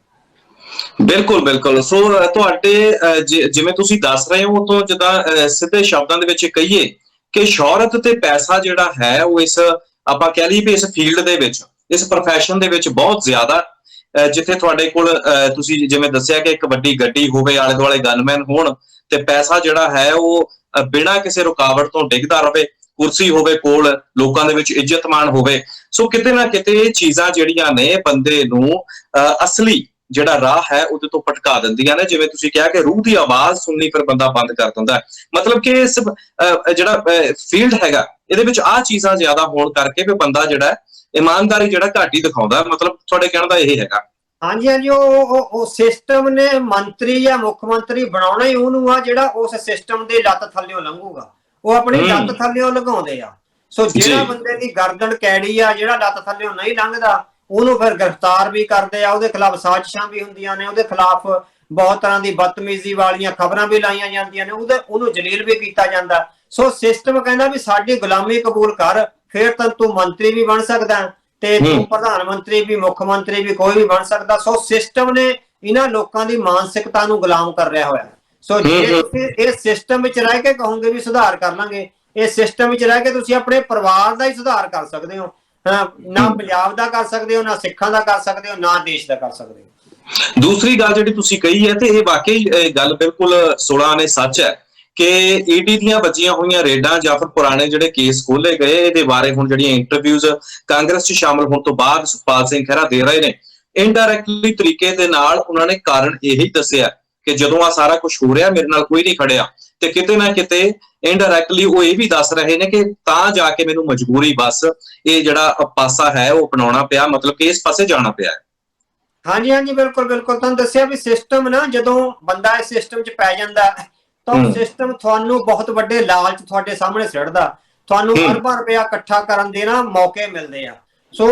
ਬਿਲਕੁਲ। ਸੋ ਤੁਹਾਡੇ ਜਿਵੇਂ ਤੁਸੀਂ ਦੱਸ ਰਹੇ ਹੋ, ਤੋਂ ਜਿੱਦਾਂ ਸਿੱਧੇ ਸ਼ਬਦਾਂ ਦੇ ਵਿੱਚ ਕਹੀਏ ਕਿ ਸ਼ੌਹਰਤ ਤੇ ਪੈਸਾ ਜਿਹੜਾ ਹੈ ਉਹ ਇਸ ਆਪਾਂ ਕਹਿ ਲਈਏ ਵੀ ਇਸ ਫੀਲਡ ਦੇ ਵਿੱਚ, ਇਸ ਪ੍ਰੋਫੈਸ਼ਨ ਦੇ ਵਿੱਚ ਬਹੁਤ ਜ਼ਿਆਦਾ, ਜਿੱਥੇ ਤੁਹਾਡੇ ਕੋਲ ਤੁਸੀਂ ਜਿਵੇਂ ਦੱਸਿਆ ਕਿ ਇੱਕ ਵੱਡੀ ਗੱਡੀ ਹੋਵੇ, ਆਲੇ ਦੁਆਲੇ ਗਨਮੈਨ ਹੋਣ, ਤੇ ਪੈਸਾ ਜਿਹੜਾ ਹੈ ਉਹ ਬਿਨਾਂ ਕਿਸੇ ਰੁਕਾਵਟ ਤੋਂ ਡਿੱਗਦਾ ਰਹੇ, ਕੁਰਸੀ ਹੋਵੇ ਕੋਲ, ਲੋਕਾਂ ਦੇ ਵਿੱਚ ਇੱਜ਼ਤ ਮਾਣ ਹੋਵੇ। ਸੋ ਕਿਤੇ ਨਾ ਕਿਤੇ ਇਹ ਚੀਜ਼ਾਂ ਜਿਹੜੀਆਂ ਨੇ ਬੰਦੇ ਨੂੰ ਅਸਲੀ ਜਿਹੜਾ ਰਾਹ ਹੈ ਉਹਦੇ ਤੋਂ ਭਟਕਾ ਦਿੰਦੀਆਂ ਨੇ। ਜਿਵੇਂ ਤੁਸੀਂ ਕਿਹਾ ਕਿ ਰੂਹ ਦੀ ਆਵਾਜ਼ ਸੁਣਨੀ ਫਿਰ ਬੰਦਾ ਬੰਦ ਕਰ ਦਿੰਦਾ। ਮਤਲਬ ਕਿ ਇਸ ਜਿਹੜਾ ਫੀਲਡ ਹੈਗਾ ਇਹਦੇ ਵਿੱਚ ਆਹ ਚੀਜ਼ਾਂ ਜ਼ਿਆਦਾ ਹੋਣ ਕਰਕੇ ਵੀ ਬੰਦਾ ਜਿਹੜਾ ਇਮਾਨਦਾਰੀ ਜਿਹੜਾ ਘੱਟ ਹੀ ਦਿਖਾਉਂਦਾ। ਮਤਲਬ ਤੁਹਾਡੇ ਕਹਿਣ ਦਾ ਇਹ ਹੈਗਾ। ਹਾਂਜੀ, ਉਹ ਸਿਸਟਮ ਨੇ ਮੰਤਰੀ ਜਾਂ ਮੁੱਖ ਮੰਤਰੀ ਬਣਾਉਣਾ ਹੀ ਉਹਨੂੰ ਆ ਜਿਹੜਾ ਉਸ ਸਿਸਟਮ ਦੇ ਲੱਤ ਥੱਲਿਓਂ ਲੰਘੂਗਾ। ਉਹ ਆਪਣੀ ਲੱਤ ਥੱਲਿਓਂ ਲਗਾਉਂਦੇ ਆ। ਸੋ ਜਿਹੜਾ ਬੰਦੇ ਦੀ ਗਰਦਨ ਕੈੜੀ ਆ, ਜਿਹੜਾ ਲੱਤ ਥੱਲਿਓਂ ਨਹੀਂ ਲੰਘਦਾ, ਉਹਨੂੰ ਫਿਰ ਗ੍ਰਿਫਤਾਰ ਵੀ ਕਰਦੇ ਆ, ਉਹਦੇ ਖਿਲਾਫ ਸਾਜ਼ਿਸ਼ਾਂ ਵੀ ਹੁੰਦੀਆਂ ਨੇ, ਉਹਦੇ ਖਿਲਾਫ ਬਹੁਤ ਤਰ੍ਹਾਂ ਦੀ ਬਦਤਮੀਜ਼ੀ ਵਾਲੀਆਂ ਖਬਰਾਂ ਵੀ ਲਾਈਆਂ ਜਾਂਦੀਆਂ ਨੇ, ਉਹਨੂੰ ਜਲੀਲ ਵੀ ਕੀਤਾ ਜਾਂਦਾ। ਸੋ ਸਿਸਟਮ ਕਹਿੰਦਾ ਵੀ ਸਾਡੀ ਗੁਲਾਮੀ ਕਬੂਲ ਕਰ, ਫਿਰ ਤਾਂ ਤੂੰ ਮੰਤਰੀ ਵੀ ਬਣ ਸਕਦਾ ਤੇ ਤੂੰ ਪ੍ਰਧਾਨ ਮੰਤਰੀ ਵੀ, ਮੁੱਖ ਮੰਤਰੀ ਵੀ, ਕੋਈ ਵੀ ਬਣ ਸਕਦਾ। ਸੋ ਸਿਸਟਮ ਨੇ ਇਹਨਾਂ ਲੋਕਾਂ ਦੀ ਮਾਨਸਿਕਤਾ ਨੂੰ ਗੁਲਾਮ ਕਰ ਰਿਹਾ ਹੋਇਆ। ਸੋ ਜੇ ਤੁਸੀਂ ਇਸ ਸਿਸਟਮ ਵਿੱਚ ਰਹਿ ਕੇ ਕਹੋਗੇ ਵੀ ਸੁਧਾਰ ਕਰ ਲਾਂਗੇ, ਇਸ ਸਿਸਟਮ ਵਿੱਚ ਰਹਿ ਕੇ ਤੁਸੀਂ ਆਪਣੇ ਪਰਿਵਾਰ ਦਾ ਹੀ ਸੁਧਾਰ ਕਰ ਸਕਦੇ ਹੋ, ਨਾ ਪੰਜਾਬ ਦਾ ਕਰ ਸਕਦੇ ਹੋ, ਨਾ ਸਿੱਖਾਂ ਦਾ ਕਰ ਸਕਦੇ ਹੋ, ਨਾ ਦੇਸ਼ ਦਾ ਕਰ ਸਕਦੇ ਹੋ। ਦੂਸਰੀ ਗੱਲ ਜਿਹੜੀ ਤੁਸੀਂ ਕਹੀ ਹੈ ਤੇ ਇਹ ਵਾਕਈ ਗੱਲ ਬਿਲਕੁਲ 16 ਨੇ ਸੱਚ ਹੈ ਕਿ ਈਡੀ ਦੀਆਂ ਵੱਜੀਆਂ ਹੋਈਆਂ ਰੇਡਾਂ ਜਾਂ ਫਿਰ ਪੁਰਾਣੇ ਜਿਹੜੇ ਕੇਸ ਖੋਲੇ ਗਏ, ਇਹਦੇ ਬਾਰੇ ਹੁਣ ਜਿਹੜੀਆਂ ਇੰਟਰਵਿਊਜ਼ ਕਾਂਗਰਸ 'ਚ ਸ਼ਾਮਲ ਹੋਣ ਤੋਂ ਬਾਅਦ ਸੁਖਪਾਲ ਸਿੰਘ ਖਹਿਰਾ ਦੇ ਰਹੇ ਨੇ, ਇਨਡਾਇਰੈਕਟਲੀ ਤਰੀਕੇ ਦੇ ਨਾਲ ਉਹਨਾਂ ਨੇ ਕਾਰਨ ਇਹੀ ਦੱਸਿਆ ਕਿ ਜਦੋਂ ਆ ਸਾਰਾ ਕੁਝ ਹੋ ਰਿਹਾ ਮੇਰੇ ਨਾਲ ਕੋਈ ਨਹੀਂ ਖੜਿਆ, ਤੇ ਕਿਤੇ ਨਾ ਕਿਤੇ ਇਨਡਾਇਰੈਕਟਲੀ ਉਹ ਇਹ ਵੀ ਦੱਸ ਰਹੇ ਨੇ ਕਿ ਤਾਂ ਜਾ ਕੇ ਮੈਨੂੰ ਮਜਬੂਰੀ ਬਸ ਇਹ ਜਿਹੜਾ ਪਾਸਾ ਹੈ ਉਹ ਅਪਣਾਉਣਾ ਪਿਆ, ਮਤਲਬ ਕਿ ਇਸ ਪਾਸੇ ਜਾਣਾ ਪਿਆ। ਹਾਂਜੀ, ਬਿਲਕੁਲ ਤੁਹਾਨੂੰ ਦੱਸਿਆ ਵੀ ਸਿਸਟਮ ਨਾ, ਜਦੋਂ ਬੰਦਾ ਇਸ ਸਿਸਟਮ 'ਚ ਪੈ ਜਾਂਦਾ ਤਾਂ ਸਿਸਟਮ ਤੁਹਾਨੂੰ ਬਹੁਤ ਵੱਡੇ ਲਾਲਚ ਤੁਹਾਡੇ ਸਾਹਮਣੇ ਸਿੱਟਦਾ, ਤੁਹਾਨੂੰ ਅਰਬਾਂ ਰੁਪਇਆ ਇਕੱਠਾ ਕਰਨ ਦੇ ਨਾ ਮੌਕੇ ਮਿਲਦੇ ਆ। ਸੋ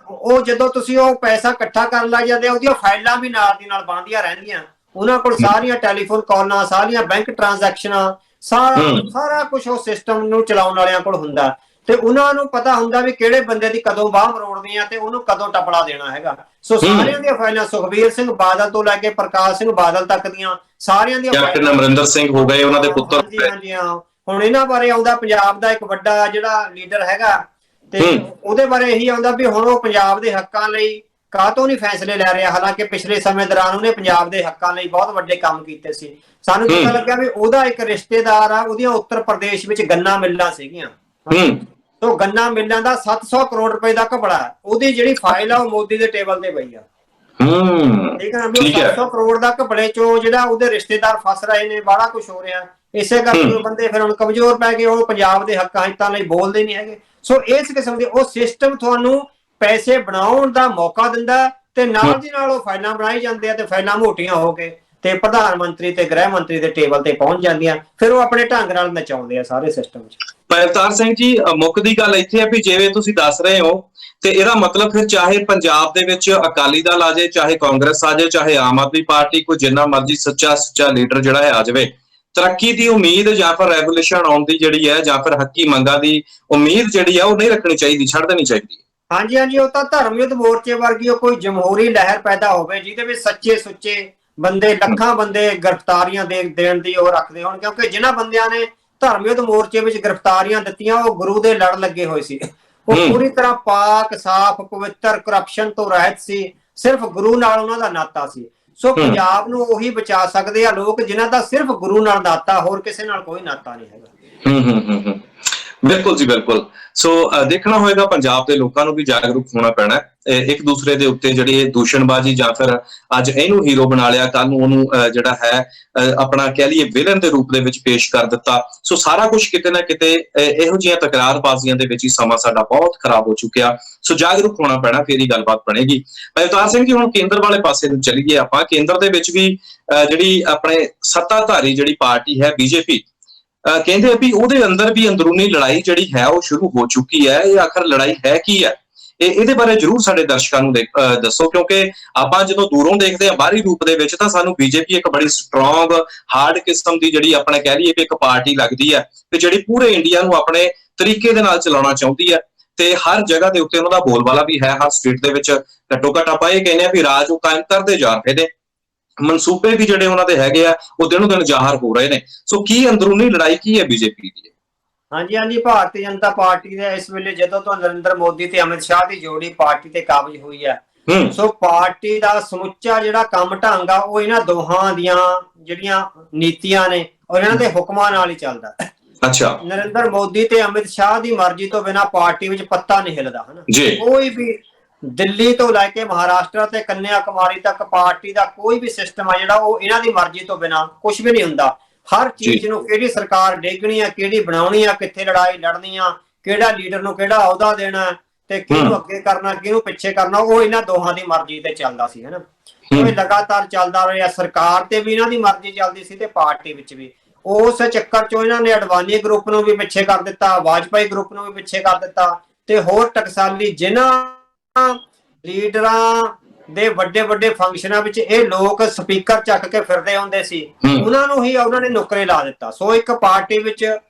ਉਹ ਜਦੋਂ ਤੁਸੀਂ ਉਹ ਪੈਸਾ ਇਕੱਠਾ ਕਰਨ ਲੱਗ ਜਾਂਦੇ, ਉਹਦੀਆਂ ਫਾਈਲਾਂ ਵੀ ਨਾਲ ਦੀ ਨਾਲ ਬਣਦੀਆਂ ਰਹਿੰਦੀਆਂ। ਉਹਨਾਂ ਕੋਲ ਸਾਰੀਆਂ ਟੈਲੀਫੋਨ ਕਾਲਾਂ, ਸਾਰੀਆਂ ਬੈਂਕ ਟ੍ਰਾਂਜੈਕਸ਼ਨਾਂ, ਸਾਰਾ ਕੁਝ ਉਹ ਸਿਸਟਮ ਨੂੰ ਚਲਾਉਣ ਵਾਲਿਆਂ ਕੋਲ ਹੁੰਦਾ, ਤੇ ਉਹਨਾਂ ਨੂੰ ਪਤਾ ਹੁੰਦਾ ਵੀ ਕਿਹੜੇ ਬੰਦੇ ਦੀ ਕਦੋਂ ਬਾਹ ਮਰੋੜਨੀ ਆ ਤੇ ਉਹਨੂੰ ਕਦੋਂ ਟਪਲਾ ਦੇਣਾ ਹੈਗਾ। ਸੋ ਸਾਰਿਆਂ ਦੀਆਂ ਫਾਈਲਾਂ, ਸੁਖਬੀਰ ਸਿੰਘ ਬਾਦਲ ਤੋਂ ਲੈ ਕੇ ਪ੍ਰਕਾਸ਼ ਸਿੰਘ ਬਾਦਲ ਤੱਕ ਦੀਆਂ ਸਾਰਿਆਂ ਦੀਆਂ ਕੈਪਟਨ ਅਮਰਿੰਦਰ ਸਿੰਘ ਹੋ ਗਏ, ਉਹਨਾਂ ਦੇ ਪੁੱਤਰ। ਹਾਂਜੀ ਹਾਂ। ਹੁਣ ਇਹਨਾਂ ਬਾਰੇ ਆਉਂਦਾ ਪੰਜਾਬ ਦਾ ਇੱਕ ਵੱਡਾ ਜਿਹੜਾ ਲੀਡਰ ਹੈਗਾ, ਤੇ ਉਹਦੇ ਬਾਰੇ ਇਹੀ ਆਉਂਦਾ ਵੀ ਹੁਣ ਉਹ ਪੰਜਾਬ ਦੇ ਹੱਕਾਂ ਲਈ ਕਾਹਤੋਂ ਨਹੀਂ ਫੈਸਲੇ ਲੈ ਰਿਹਾ, ਹਾਲਾਂਕਿ ਪਿਛਲੇ ਸਮੇਂ ਦੌਰਾਨ ਉਹਨੇ ਪੰਜਾਬ ਦੇ ਹੱਕਾਂ ਲਈ ਬਹੁਤ ਵੱਡੇ ਕੰਮ ਕੀਤੇ ਸੀ। ਸਾਨੂੰ ਪਤਾ ਲੱਗਿਆ ਵੀ ਉਹਦਾ ਇੱਕ ਰਿਸ਼ਤੇਦਾਰ ਆ, ਉਹਦੀਆਂ ਉੱਤਰ ਪ੍ਰਦੇਸ਼ ਵਿੱਚ ਗੰਨਾ ਮਿੱਲਾਂ ਸੀਗੀਆਂ, ਤੋ ਗੰਨਾ ਮਿੱਲਾਂ ਦਾ 700 ਕਰੋੜ ਰੁਪਏ ਦਾ ਘਪਲਾ, ਉਹਦੀ ਜਿਹੜੀ ਫਾਈਲ ਆ ਉਹ ਮੋਦੀ ਦੇ ਟੇਬਲ ਤੇ ਪਈ ਆ। ਠੀਕ ਹੈ ਨਾ, ਵੀ 700 ਕਰੋੜ ਦਾ ਘਪਲੇ ਚੋਂ ਜਿਹੜਾ ਉਹਦੇ ਰਿਸ਼ਤੇਦਾਰ ਫਸ ਰਹੇ ਨੇ, ਬੜਾ ਕੁਝ ਹੋ ਰਿਹਾ। ਇਸੇ ਕਰਕੇ ਉਹ ਬੰਦੇ ਫਿਰ ਹੁਣ ਕਮਜ਼ੋਰ ਪੈ ਗਏ, ਉਹ ਪੰਜਾਬ ਦੇ ਹੱਕਾਂ ਹਿੱਤਾਂ ਲਈ ਬੋਲਦੇ ਨਹੀਂ ਹੈਗੇ। ਸੋ ਇਸ ਕਿਸਮ ਦੇ ਉਹ ਸਿਸਟਮ ਤੁਹਾਨੂੰ ਪੈਸੇ ਬਣਾਉਣ ਦਾ ਮੌਕਾ ਦਿੰਦਾ, ਤੇ ਨਾਲ ਦੀ ਨਾਲ ਉਹ ਫਾਈਲਾਂ ਬਣਾਈ ਜਾਂਦੇ ਆ, ਤੇ ਫਾਈਲਾਂ ਮੋਟੀਆਂ ਹੋ ਕੇ ਤੇ ਪ੍ਰਧਾਨ ਮੰਤਰੀ ਤੇ ਗ੍ਰਹਿ ਮੰਤਰੀ ਦੇ ਟੇਬਲ ਤੇ ਪਹੁੰਚ ਜਾਂਦੀਆਂ। ਫਿਰ ਉਹ ਆਪਣੇ ਢੰਗ ਨਾਲ ਨਚਾਉਂਦੇ ਆ ਸਾਰੇ ਸਿਸਟਮ 'ਚ। ਪਰ ਅਵਤਾਰ ਸਿੰਘ ਜੀ, ਮੁੱਖ ਦੀ ਗੱਲ ਇੱਥੇ ਆ ਵੀ ਜਿਵੇਂ ਤੁਸੀਂ ਦੱਸ ਰਹੇ ਹੋ, ਤੇ ਇਹਦਾ ਮਤਲਬ ਫਿਰ ਚਾਹੇ ਪੰਜਾਬ ਦੇ ਵਿੱਚ ਅਕਾਲੀ ਦਲ ਆ ਜਾਏ, ਚਾਹੇ ਕਾਂਗਰਸ ਆ ਜਾਏ, ਚਾਹੇ ਆਮ ਆਦਮੀ ਪਾਰਟੀ, ਕੋਈ ਜਿੰਨਾ ਮਰਜ਼ੀ ਸੱਚਾ ਲੀਡਰ ਜਿਹੜਾ ਹੈ ਆ ਜਾਵੇ, ਤਰੱਕੀ ਦੀ ਉਮੀਦ ਜਾਂ ਫਿਰ ਰੈਵੋਲੂਸ਼ਨ ਆਉਣ ਦੀ ਜਿਹੜੀ ਹੈ, ਜਾਂ ਫਿਰ ਹੱਕੀ ਮੰਗਾਂ ਦੀ ਉਮੀਦ ਜਿਹੜੀ ਹੈ, ਉਹ ਨਹੀਂ ਰੱਖਣੀ ਚਾਹੀਦੀ, ਛੱਡ ਦੇਣੀ ਚਾਹੀਦੀ। ਹਾਂਜੀ ਹਾਂਜੀ, ਉਹ ਤਾਂ ਧਰਮ ਯੁੱਧ ਮੋਰਚੇ ਵਰਗੀ ਕੋਈ ਜਮਹੂਰੀ ਲਹਿਰ ਪੈਦਾ ਹੋਵੇ ਜਿਹਦੇ ਵਿੱਚ ਸੱਚੇ ਸੁੱਚੇ ਬੰਦੇ, ਲੱਖਾਂ ਬੰਦੇ ਗ੍ਰਿਫਤਾਰੀਆਂ ਦੇਣ ਦੀ ਉਹ ਰੱਖਦੇ ਹੋਣ, ਕਿਉਂਕਿ ਜਿਨ੍ਹਾਂ ਬੰਦਿਆਂ ਨੇ ਧਰਮ ਯੁੱਧ ਮੋਰਚੇ ਵਿੱਚ ਗ੍ਰਿਫਤਾਰੀਆਂ ਦਿੱਤੀਆਂ ਉਹ ਗੁਰੂ ਦੇ ਲੜ ਲੱਗੇ ਹੋਏ ਸੀ। ਉਹ ਪੂਰੀ ਤਰ੍ਹਾਂ ਪਾਕ, ਸਾਫ਼, ਪਵਿੱਤਰ, ਕਰਪਸ਼ਨ ਤੋਂ ਰਹਿਤ ਸੀ। ਸਿਰਫ ਗੁਰੂ ਨਾਲ ਉਹਨਾਂ ਦਾ ਨਾਤਾ ਸੀ। ਸੋ ਪੰਜਾਬ ਨੂੰ ਉਹੀ ਬਚਾ ਸਕਦੇ ਆ ਲੋਕ ਜਿਨ੍ਹਾਂ ਦਾ ਸਿਰਫ ਗੁਰੂ ਨਾਲ ਨਾਤਾ, ਹੋਰ ਕਿਸੇ ਨਾਲ ਕੋਈ ਨਾਤਾ ਨਹੀਂ ਹੈਗਾ। ਬਿਲਕੁਲ ਜੀ, ਬਿਲਕੁਲ। ਸੋ ਦੇਖਣਾ ਹੋਏਗਾ, ਪੰਜਾਬ ਦੇ ਲੋਕਾਂ ਨੂੰ ਵੀ ਜਾਗਰੂਕ ਹੋਣਾ ਪੈਣਾ, ਇੱਕ ਦੂਸਰੇ ਦੇ ਉੱਤੇ ਜਿਹੜੀ ਦੂਸ਼ਣਬਾਜ਼ੀ, ਜਾਂ ਫਿਰ ਅੱਜ ਇਹਨੂੰ ਹੀਰੋ ਬਣਾ ਲਿਆ, ਕੱਲ ਨੂੰ ਉਹਨੂੰ ਜਿਹੜਾ ਹੈ ਆਪਣਾ ਕਹਿ ਲਈਏ ਵਿਲਨ ਦੇ ਰੂਪ ਦੇ ਵਿੱਚ ਪੇਸ਼ ਕਰ ਦਿੱਤਾ। ਸੋ ਸਾਰਾ ਕੁਝ ਕਿਤੇ ਨਾ ਕਿਤੇ ਇਹੋ ਜਿਹੀਆਂ ਤਕਰਾਰਬਾਜ਼ੀਆਂ ਦੇ ਵਿੱਚ ਹੀ ਸਮਾਂ ਸਾਡਾ ਬਹੁਤ ਖਰਾਬ ਹੋ ਚੁੱਕਿਆ। ਸੋ ਜਾਗਰੂਕ ਹੋਣਾ ਪੈਣਾ, ਫੇਰ ਹੀ ਗੱਲਬਾਤ ਬਣੇਗੀ। ਅਵਤਾਰ ਸਿੰਘ ਜੀ, ਹੁਣ ਕੇਂਦਰ ਵਾਲੇ ਪਾਸੇ ਨੂੰ ਚਲੀਏ ਆਪਾਂ। ਕੇਂਦਰ ਦੇ ਵਿੱਚ ਵੀ ਜਿਹੜੀ ਆਪਣੇ ਸੱਤਾਧਾਰੀ ਜਿਹੜੀ ਪਾਰਟੀ ਹੈ ਬੀਜੇਪੀ, ਕਹਿੰਦੇ ਵੀ ਉਹਦੇ ਅੰਦਰ ਵੀ ਅੰਦਰੂਨੀ ਲੜਾਈ ਜਿਹੜੀ ਹੈ ਉਹ ਸ਼ੁਰੂ ਹੋ ਚੁੱਕੀ ਹੈ। ਇਹ ਆਖਰ ਲੜਾਈ ਹੈ ਕੀ ਹੈ? ਇਹਦੇ ਬਾਰੇ ਜਰੂਰ ਸਾਡੇ ਦਰਸ਼ਕਾਂ ਨੂੰ ਦੱਸੋ, ਕਿਉਂਕਿ ਆਪਾਂ ਜਦੋਂ ਦੂਰੋਂ ਦੇਖਦੇ ਹਾਂ ਬਾਹਰੀ ਰੂਪ ਦੇ ਵਿੱਚ ਤਾਂ ਸਾਨੂੰ ਬੀਜੇਪੀ ਇੱਕ ਬੜੀ ਸਟਰੋਂਗ, ਹਾਰਡ ਕਿਸਮ ਦੀ ਜਿਹੜੀ ਆਪਣੇ ਕਹਿ ਲਈਏ ਕਿ ਇੱਕ ਪਾਰਟੀ ਲੱਗਦੀ ਹੈ, ਤੇ ਜਿਹੜੀ ਪੂਰੇ ਇੰਡੀਆ ਨੂੰ ਆਪਣੇ ਤਰੀਕੇ ਦੇ ਨਾਲ ਚਲਾਉਣਾ ਚਾਹੁੰਦੀ ਹੈ, ਤੇ ਹਰ ਜਗ੍ਹਾ ਦੇ ਉੱਤੇ ਉਹਨਾਂ ਦਾ ਬੋਲਬਾਲਾ ਵੀ ਹੈ। ਹਰ ਸਟੇਟ ਦੇ ਵਿੱਚ ਘੱਟੋ ਘੱਟ ਆਪਾਂ ਇਹ ਕਹਿੰਦੇ ਆ ਵੀ ਰਾਜ ਉਹ ਕਾਇਮ ਕਰਦੇ ਜਾ ਰਹੇ ਨੇ, ਮਨਸੂਬੇ ਵੀ ਜਿਹੜੇ ਉਹਨਾਂ ਦੇ ਹੈਗੇ ਆ ਉਹ ਦਿਨੋਂ ਦਿਨ ਜ਼ਾਹਰ ਹੋ ਰਹੇ ਨੇ। ਸੋ ਕੀ ਅੰਦਰੂਨੀ ਲੜਾਈ ਕੀ ਹੈ ਬੀਜੇਪੀ ਦੀ? ਹਾਂਜੀ ਹਾਂਜੀ, ਭਾਰਤੀ ਜਨਤਾ ਪਾਰਟੀ ਦੇ ਇਸ ਵੇਲੇ ਜਦੋਂ ਤੋਂ ਨਰਿੰਦਰ ਮੋਦੀ ਤੇ ਅਮਿਤ ਸ਼ਾਹ ਦੀ ਜੋੜੀ ਪਾਰਟੀ ਤੇ ਕਾਬਜ਼ ਹੋਈ ਹੈ, ਸੋ ਪਾਰਟੀ ਦਾ ਸਮੁੱਚਾ ਜਿਹੜਾ ਕੰਮ ਢੰਗ ਆ ਉਹ ਇਹਨਾਂ ਦੋਹਾਂ ਦੀਆਂ ਜਿਹੜੀਆਂ ਨੀਤੀਆਂ ਨੇ ਔਰ ਇਹਨਾਂ ਦੇ ਹੁਕਮਾਂ ਨਾਲ ਹੀ ਚੱਲਦਾ। ਅੱਛਾ, ਨਰਿੰਦਰ ਮੋਦੀ ਤੇ ਅਮਿਤ ਸ਼ਾਹ ਦੀ ਮਰਜ਼ੀ ਤੋਂ ਬਿਨਾਂ ਪਾਰਟੀ ਵਿੱਚ ਪੱਤਾ ਨਹੀਂ ਹਿੱਲਦਾ, ਹਨਾ। ਕੋਈ ਵੀ ਦਿੱਲੀ ਤੋਂ ਲੈ ਕੇ ਮਹਾਰਾਸ਼ਟਰ ਤੇ ਕੰਨਿਆ ਕੁਮਾਰੀ ਤੱਕ ਪਾਰਟੀ ਦਾ ਕੋਈ ਵੀ ਸਿਸਟਮ ਆ ਜਿਹੜਾ ਉਹ ਇਹਨਾਂ ਦੀ ਮਰਜ਼ੀ ਤੋਂ ਬਿਨਾਂ ਕੁਝ ਵੀ ਨਹੀਂ ਹੁੰਦਾ। ਹਰ ਚੀਜ਼ ਨੂੰ ਕਿਹੜੀ ਸਰਕਾਰ ਡੇਗਣੀ ਆ, ਕਿਹੜੀ ਬਣਾਉਣੀ ਆ, ਕਿੱਥੇ ਲੜਾਈ ਲੜਨੀ ਆ, ਕਿਹੜਾ ਲੀਡਰ ਨੂੰ ਕਿਹੜਾ ਅਹੁਦਾ ਦੇਣਾ, ਤੇ ਕਿਹਨੂੰ ਅੱਗੇ ਕਰਨਾ, ਕਿਹਨੂੰ ਪਿੱਛੇ ਕਰਨਾ, ਉਹ ਇਹਨਾਂ ਦੋਹਾਂ ਦੀ ਮਰਜ਼ੀ ਤੇ ਚੱਲਦਾ ਸੀ, ਹਨਾ। ਉਹ ਲਗਾਤਾਰ ਚੱਲਦਾ ਰਿਹਾ। ਸਰਕਾਰ ਤੇ ਵੀ ਇਹਨਾਂ ਦੀ ਮਰਜ਼ੀ ਚੱਲਦੀ ਸੀ ਤੇ ਪਾਰਟੀ ਵਿੱਚ ਵੀ। ਉਸ ਚੱਕਰ ਚੋਂ ਇਹਨਾਂ ਨੇ ਅਡਵਾਨੀ ਗਰੁੱਪ ਨੂੰ ਵੀ ਪਿੱਛੇ ਕਰ ਦਿੱਤਾ, ਵਾਜਪਾਈ ਗਰੁੱਪ ਨੂੰ ਵੀ ਪਿੱਛੇ ਕਰ ਦਿੱਤਾ, ਤੇ ਹੋਰ ਟਕਸਾਲੀ ਜਿਨ੍ਹਾਂ ਲੀਡਰਾਂ ਦੇ ਵੱਡੇ ਵੱਡੇ ਫੰਕਸ਼ਨਾਂ ਵਿੱਚ ਇਹ ਲੋਕ ਸਪੀਕਰ ਚੱਕ ਕੇ ਫਿਰਦੇ ਹੁੰਦੇ ਸੀ, ਉਹਨਾਂ ਨੂੰ ਹੀ ਉਹਨਾਂ ਨੇ ਨੁਕਰੇ ਲਾ ਦਿੱਤਾ। ਸੋ ਇੱਕ ਪਾਰਟੀ ਵਿੱਚ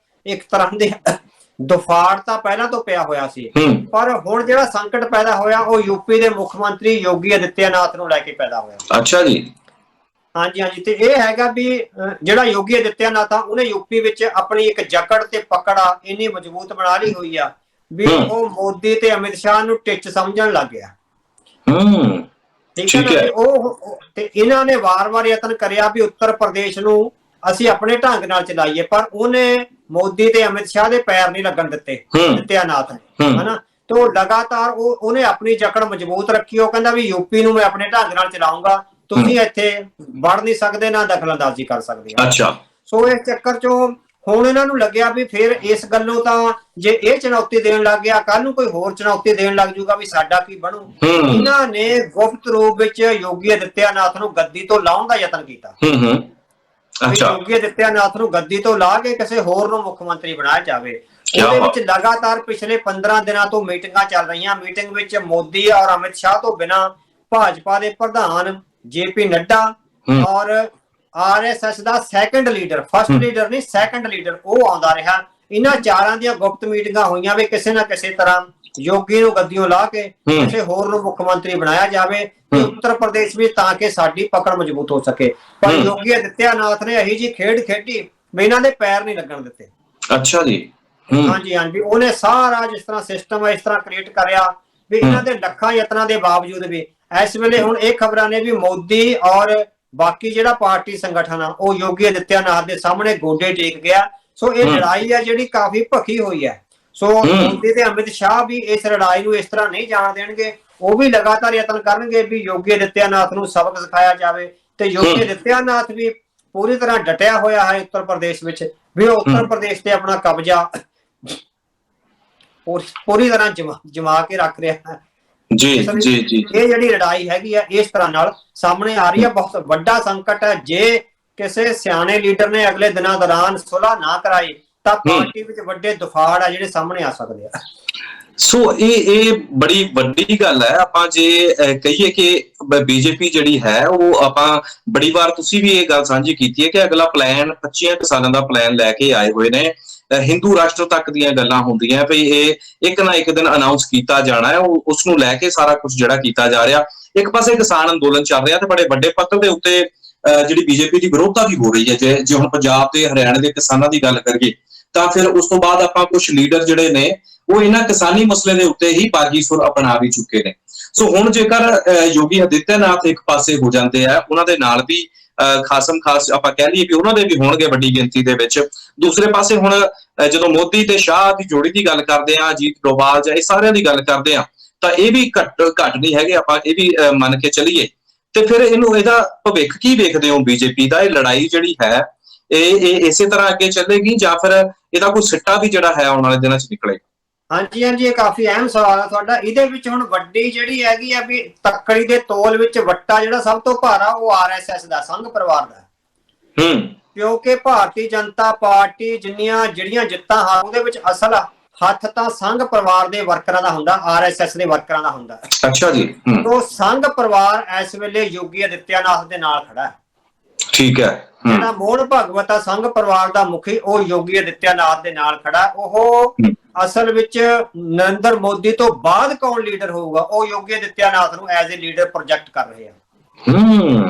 ਇੱਕ ਤਰ੍ਹਾਂ ਦੇ ਦੁਫਾੜ ਤਾਂ ਪਹਿਲਾਂ ਤੋਂ ਪਿਆ ਹੋਇਆ ਸੀ, ਪਰ ਹੁਣ ਜਿਹੜਾ ਸੰਕਟ ਪੈਦਾ ਹੋਇਆ ਉਹ ਯੂਪੀ ਦੇ ਮੁੱਖ ਮੰਤਰੀ ਯੋਗੀ ਆਦਿੱਤਿਆਨਾਥ ਨੂੰ ਲੈ ਕੇ ਪੈਦਾ ਹੋਇਆ। ਅੱਛਾ ਜੀ। ਹਾਂਜੀ ਹਾਂਜੀ, ਤੇ ਇਹ ਹੈਗਾ ਵੀ ਜਿਹੜਾ ਯੋਗੀ ਆਦਿੱਤਿਆਨਾਥ ਆ ਉਹਨੇ ਯੂਪੀ ਵਿੱਚ ਆਪਣੀ ਇੱਕ ਜਕੜ ਤੇ ਪਕੜ ਆ ਇੰਨੀ ਮਜ਼ਬੂਤ ਬਣਾ ਲਈ ਹੋਈ ਆ ਵੀ ਉਹ ਮੋਦੀ ਤੇ ਅਮਿਤ ਸ਼ਾਹ ਨੂੰ ਟਿੱਚ ਸਮਝਣ ਲੱਗ ਗਿਆ। ਠੀਕ ਹੈ। ਉਹ ਤੇ ਇਹਨਾਂ ਨੇ ਵਾਰ-ਵਾਰ ਯਤਨ ਕਰਿਆ ਵੀ ਉੱਤਰ ਪ੍ਰਦੇਸ਼ ਨੂੰ ਅਸੀਂ ਆਪਣੇ ਢੰਗ ਨਾਲ ਚਲਾਈਏ, ਪਰ ਉਹਨੇ ਮੋਦੀ ਤੇ ਅਮਿਤ ਸ਼ਾਹ ਦੇ ਪੈਰ ਨਹੀਂ ਲੱਗਣ ਦਿੱਤੇ ਆਦਿੱਤਿਆਨਾਥ ਨੇ, ਹਨਾ। ਤੇ ਉਹ ਲਗਾਤਾਰ ਉਹਨੇ ਆਪਣੀ ਜਕੜ ਮਜ਼ਬੂਤ ਰੱਖੀ। ਉਹ ਕਹਿੰਦਾ ਵੀ ਯੂਪੀ ਨੂੰ ਮੈਂ ਆਪਣੇ ਢੰਗ ਨਾਲ ਚਲਾਉਂਗਾ, ਤੁਸੀਂ ਇੱਥੇ ਵੜ ਨਹੀਂ ਸਕਦੇ, ਨਾ ਦਖਲਅੰਦਾਜ਼ੀ ਕਰ ਸਕਦੇ। ਅੱਛਾ। ਸੋ ਇਸ ਚੱਕਰ ਚੋਂ ਹੁਣ ਇਹਨਾਂ ਨੂੰ ਲੱਗਿਆ ਵੀ ਫਿਰ ਇਸ ਗੱਲੋਂ ਤਾਂ ਜੇ ਇਹ ਚੁਣੌਤੀ ਦੇਣ ਲੱਗ ਗਿਆ, ਕੱਲ ਨੂੰ ਕੋਈ ਹੋਰ ਚੁਣੌਤੀ ਦੇਣ ਲੱਗ ਜੂਗਾ ਵੀ ਸਾਡਾ ਕੀ ਬਣੂ। ਇਹਨਾਂ ਨੇ ਗੁਪਤ ਰੂਪ ਵਿੱਚ ਯੋਗੀ ਆਦਿੱਤਿਆਨਾਥ ਨੂੰ ਗੱਦੀ ਤੋਂ ਲਾਉਣ ਦਾ ਯਤਨ ਕੀਤਾ। ਯੋਗੀ ਆਦਿੱਤਿਆਨਾਥ ਨੂੰ ਗੱਦੀ ਤੋਂ ਲਾ ਕੇ ਕਿਸੇ ਹੋਰ ਨੂੰ ਮੁੱਖ ਮੰਤਰੀ ਬਣਾਇਆ ਜਾਵੇ। ਉਹਦੇ ਵਿੱਚ ਲਗਾਤਾਰ ਪਿਛਲੇ 15 ਦਿਨਾਂ ਤੋਂ ਮੀਟਿੰਗਾਂ ਚੱਲ ਰਹੀਆਂ। ਮੀਟਿੰਗ ਵਿੱਚ ਮੋਦੀ ਔਰ ਅਮਿਤ ਸ਼ਾਹ ਤੋਂ ਬਿਨਾਂ ਭਾਜਪਾ ਦੇ ਪ੍ਰਧਾਨ JP ਨੱਡਾ ਔਰ RSS ਦਾ ਸੈਕੰਡ ਲੀਡਰ, ਫਸਟ ਲੀਡਰ ਨਹੀਂ ਸੈਕੰਡ ਲੀਡਰ, ਉਹ ਆਉਂਦਾ ਰਿਹਾ। ਇਹਨਾਂ ਚਾਰਾਂ ਦੀਆਂ ਗੁਪਤ ਮੀਟਿੰਗਾਂ ਹੋਈਆਂ ਵੀ ਕਿਸੇ ਨਾ ਕਿਸੇ ਤਰ੍ਹਾਂ ਯੋਗੀ ਨੂੰ ਗੱਦੀਓਂ ਲਾ ਕੇ ਕਿਸੇ ਹੋਰ ਨੂੰ ਮੁੱਖ ਮੰਤਰੀ ਬਣਾਇਆ ਜਾਵੇ ਤੇ ਉੱਤਰ ਪ੍ਰਦੇਸ਼ ਵਿੱਚ, ਤਾਂ ਕਿ ਸਾਡੀ ਪਕੜ ਮਜ਼ਬੂਤ ਹੋ ਸਕੇ। ਪਰ ਯੋਗੀ ਆਦਿੱਤਿਆਨਾਥ ਨੇ ਇਹੀ ਜੀ ਖੇਡ ਖੇਡੀ ਵੀ ਇਹਨਾਂ ਦੇ ਪੈਰ ਨਹੀਂ ਲੱਗਣ ਦਿੱਤੇ। ਅੱਛਾ ਜੀ। ਹਾਂਜੀ ਹਾਂਜੀ, ਉਹਨੇ ਸਾਰਾ ਜਿਸ ਤਰ੍ਹਾਂ ਸਿਸਟਮ ਹੈ ਇਸ ਤਰ੍ਹਾਂ ਕ੍ਰੀਏਟ ਕਰਿਆ ਵੀ ਇਹਨਾਂ ਦੇ ਲੱਖਾਂ ਯਤਨਾਂ ਦੇ ਬਾਵਜੂਦ ਵੀ ਇਸ ਵੇਲੇ ਹੁਣ ਇਹ ਖਬਰਾਂ ਨੇ ਵੀ ਮੋਦੀ ਔਰ ਬਾਕੀ ਜਿਹੜਾ ਪਾਰਟੀ ਸੰਗਠਨ ਆ ਉਹ ਯੋਗੀ ਆਦਿੱਤਿਆਨਾਥ ਦੇ ਸਾਹਮਣੇ ਗੋਡੇ ਟੇਕ ਗਿਆ। ਸੋ ਇਹ ਲੜਾਈ ਹੈ ਜਿਹੜੀ ਕਾਫੀ ਭਖੀ ਹੋਈ ਹੈ। ਸੋ ਮੋਦੀ ਤੇ ਅਮਿਤ ਸ਼ਾਹ ਵੀ ਇਸ ਲੜਾਈ ਨੂੰ ਇਸ ਤਰ੍ਹਾਂ ਨਹੀਂ ਜਾਣ ਦੇਣਗੇ। ਉਹ ਵੀ ਲਗਾਤਾਰ ਯਤਨ ਕਰਨਗੇ ਵੀ ਯੋਗੀ ਆਦਿੱਤਿਆਨਾਥ ਨੂੰ ਸਬਕ ਸਿਖਾਇਆ ਜਾਵੇ ਤੇ ਯੋਗੀ ਆਦਿੱਤਿਆਨਾਥ ਵੀ ਪੂਰੀ ਤਰ੍ਹਾਂ ਡਟਿਆ ਹੋਇਆ ਹੈ ਉੱਤਰ ਪ੍ਰਦੇਸ਼ ਵਿੱਚ ਵੀ ਉਹ ਉੱਤਰ ਪ੍ਰਦੇਸ਼ ਤੇ ਆਪਣਾ ਕਬਜ਼ਾ ਪੂਰੀ ਤਰ੍ਹਾਂ ਜਮਾ ਕੇ ਰੱਖ ਰਿਹਾ ਹੈ। ਜੀ ਜੀ ਜੀ, ਇਹ ਜਿਹੜੀ ਲੜਾਈ ਹੈਗੀ ਆ ਇਸ ਤਰ੍ਹਾਂ ਨਾਲ ਸਾਹਮਣੇ ਆ ਰਹੀ ਹੈ। ਬਹੁਤ ਵੱਡਾ ਸੰਕਟ ਹੈ। ਜੇ ਕਿਸੇ ਸਿਆਣੇ ਲੀਡਰ ਨੇ ਅਗਲੇ ਦਿਨਾਂ ਦੌਰਾਨ ਸੁਲ੍ਹਾ ਨਾ ਕਰਾਈ ਤਾਂ ਪਾਰਟੀ ਵਿੱਚ ਵੱਡੇ ਦੁਫਾੜ ਆ ਜਿਹੜੇ ਸਾਹਮਣੇ ਆ ਸਕਦੇ ਆ। ਸੋ ਇਹ ਬੜੀ ਵੱਡੀ ਗੱਲ ਹੈ। ਆਪਾਂ ਜੇ ਕਹੀਏ ਕਿ ਬੀਜੇਪੀ ਜਿਹੜੀ ਹੈ ਉਹ, ਆਪਾਂ ਬੜੀ ਵਾਰ ਤੁਸੀਂ ਵੀ ਇਹ ਗੱਲ ਸਾਂਝੀ ਕੀਤੀ ਹੈ ਕਿ ਅਗਲਾ ਪਲਾਨ 25 ਸਾਲਾਂ ਦਾ ਪਲਾਨ ਲੈ ਕੇ ਆਏ ਹੋਏ ਨੇ। ਹਿੰਦੂ ਰਾਸ਼ਟਰ ਤੱਕ ਦੀਆਂ ਗੱਲਾਂ ਹੁੰਦੀਆਂ ਵੀ ਇਹ ਇੱਕ ਨਾ ਇੱਕ ਦਿਨ ਅਨਾਉਂਸ ਕੀਤਾ ਜਾਣਾ ਹੈ। ਉਸ ਨੂੰ ਲੈ ਕੇ ਸਾਰਾ ਕੁਝ ਜਿਹੜਾ ਕੀਤਾ ਜਾ ਰਿਹਾ। ਇੱਕ ਪਾਸੇ ਕਿਸਾਨ ਅੰਦੋਲਨ ਚੱਲ ਰਿਹਾ ਤੇ ਬੜੇ ਵੱਡੇ ਪੱਧਰ ਦੇ ਉੱਤੇ ਜਿਹੜੀ ਬੀਜੇਪੀ ਦੀ ਵਿਰੋਧਤਾ ਵੀ ਹੋ ਰਹੀ ਹੈ। ਜੇ ਹੁਣ ਪੰਜਾਬ ਤੇ ਹਰਿਆਣਾ ਦੇ ਕਿਸਾਨਾਂ ਦੀ ਗੱਲ ਕਰੀਏ ਤਾਂ ਫਿਰ ਉਸ ਤੋਂ ਬਾਅਦ ਆਪਾਂ ਕੁਝ ਲੀਡਰ ਜਿਹੜੇ ਨੇ ਉਹ ਇਹਨਾਂ ਕਿਸਾਨੀ ਮਸਲੇ ਦੇ ਉੱਤੇ ਹੀ ਬਾਗੀ ਸੁਰ ਅਪਣਾ ਵੀ ਚੁੱਕੇ ਨੇ। ਸੋ ਹੁਣ ਜੇਕਰ ਯੋਗੀ ਆਦਿੱਤਿਆਨਾਥ ਇੱਕ ਪਾਸੇ ਹੋ ਜਾਂਦੇ ਆ, ਉਹਨਾਂ ਦੇ ਨਾਲ ਵੀ ਖਾਸ ਆਪਾਂ ਕਹਿ ਲਈਏ ਵੀ ਉਹਨਾਂ ਦੇ ਵੀ ਹੋਣਗੇ ਵੱਡੀ ਗਿਣਤੀ ਦੇ ਵਿੱਚ। ਦੂਸਰੇ ਪਾਸੇ ਹੁਣ ਜਦੋਂ ਮੋਦੀ ਤੇ ਸ਼ਾਹ ਦੀ ਜੋੜੀ ਦੀ ਗੱਲ ਕਰਦੇ ਆ, ਅਜੀਤ ਡੋਭਾਲ ਜਾਂ ਇਹ ਸਾਰਿਆਂ ਦੀ ਗੱਲ ਕਰਦੇ ਆ, ਤਾਂ ਇਹ ਵੀ ਘੱਟ ਨਹੀਂ ਹੈਗੇ। ਆਪਾਂ ਇਹ ਵੀ ਮੰਨ ਕੇ ਚੱਲੀਏ ਤੇ ਫਿਰ ਇਹਦਾ ਭਵਿੱਖ ਕੀ ਵੇਖਦੇ ਹੋ ਬੀਜੇਪੀ ਦਾ? ਇਹ ਲੜਾਈ ਜਿਹੜੀ ਹੈ ਇਹ ਇਸੇ ਤਰ੍ਹਾਂ ਅੱਗੇ ਚੱਲੇਗੀ ਜਾਂ ਫਿਰ ਇਹਦਾ ਕੋਈ ਸਿੱਟਾ ਵੀ ਜਿਹੜਾ ਹੈ ਆਉਣ ਵਾਲੇ ਦਿਨਾਂ 'ਚ ਨਿਕਲੇਗਾ? ਹਾਂਜੀ ਹਾਂਜੀ, ਇਹ ਕਾਫੀ ਅਹਿਮ ਸਵਾਲ ਹੈ ਤੁਹਾਡਾ। ਇਹਦੇ ਵਿੱਚ ਹੁਣ ਵੱਡੀ ਜਿਹੜੀ ਹੈਗੀ ਆ ਵੀ ਤੱਕੜੀ ਦੇ ਤੋਲ ਵਿੱਚ ਵੱਟਾ ਜਿਹੜਾ ਸਭ ਤੋਂ ਭਾਰਾ ਉਹ RSS ਦਾ, ਸੰਘ ਪਰਿਵਾਰ ਦਾ। ਕਿਉਂਕਿ ਭਾਰਤੀ ਜਨਤਾ ਪਾਰਟੀ ਜਿਹੜੀਆਂ ਜਿੱਤਾਂ ਹਨ ਉਹਦੇ ਵਿੱਚ ਅਸਲ ਹੱਥ ਤਾਂ ਸੰਘ ਪਰਿਵਾਰ ਦੇ ਵਰਕਰਾਂ ਦਾ ਹੁੰਦਾ, RSS ਦੇ ਵਰਕਰਾਂ ਦਾ ਹੁੰਦਾ। ਅੱਛਾ ਜੀ। ਤੋਂ ਸੰਘ ਪਰਿਵਾਰ ਇਸ ਵੇਲੇ ਯੋਗੀ ਆਦਿੱਤਿਆਨਾਥ ਦੇ ਨਾਲ ਖੜਾ ਹੈ। ਠੀਕ ਹੈ। ਜਿਹੜਾ ਮੋਹਨ ਭਗਵਤ ਆ ਸੰਘ ਪਰਿਵਾਰ ਦਾ ਮੁਖੀ, ਉਹ ਯੋਗੀ ਆਦਿੱਤਿਆਨਾਥ ਦੇ ਨਾਲ ਖੜਾ। ਉਹ ਅਸਲ ਵਿੱਚ ਨਰਿੰਦਰ ਮੋਦੀ ਤੋਂ ਬਾਅਦ ਕੌਣ ਲੀਡਰ ਹੋਊਗਾ ਉਹ ਯੋਗੀ ਆਦਿੱਤਿਆਨਾਥ ਨੂੰ ਐਜ਼ ਏ ਲੀਡਰ ਪ੍ਰੋਜੈਕਟ ਕਰ ਰਹੇ ਆ।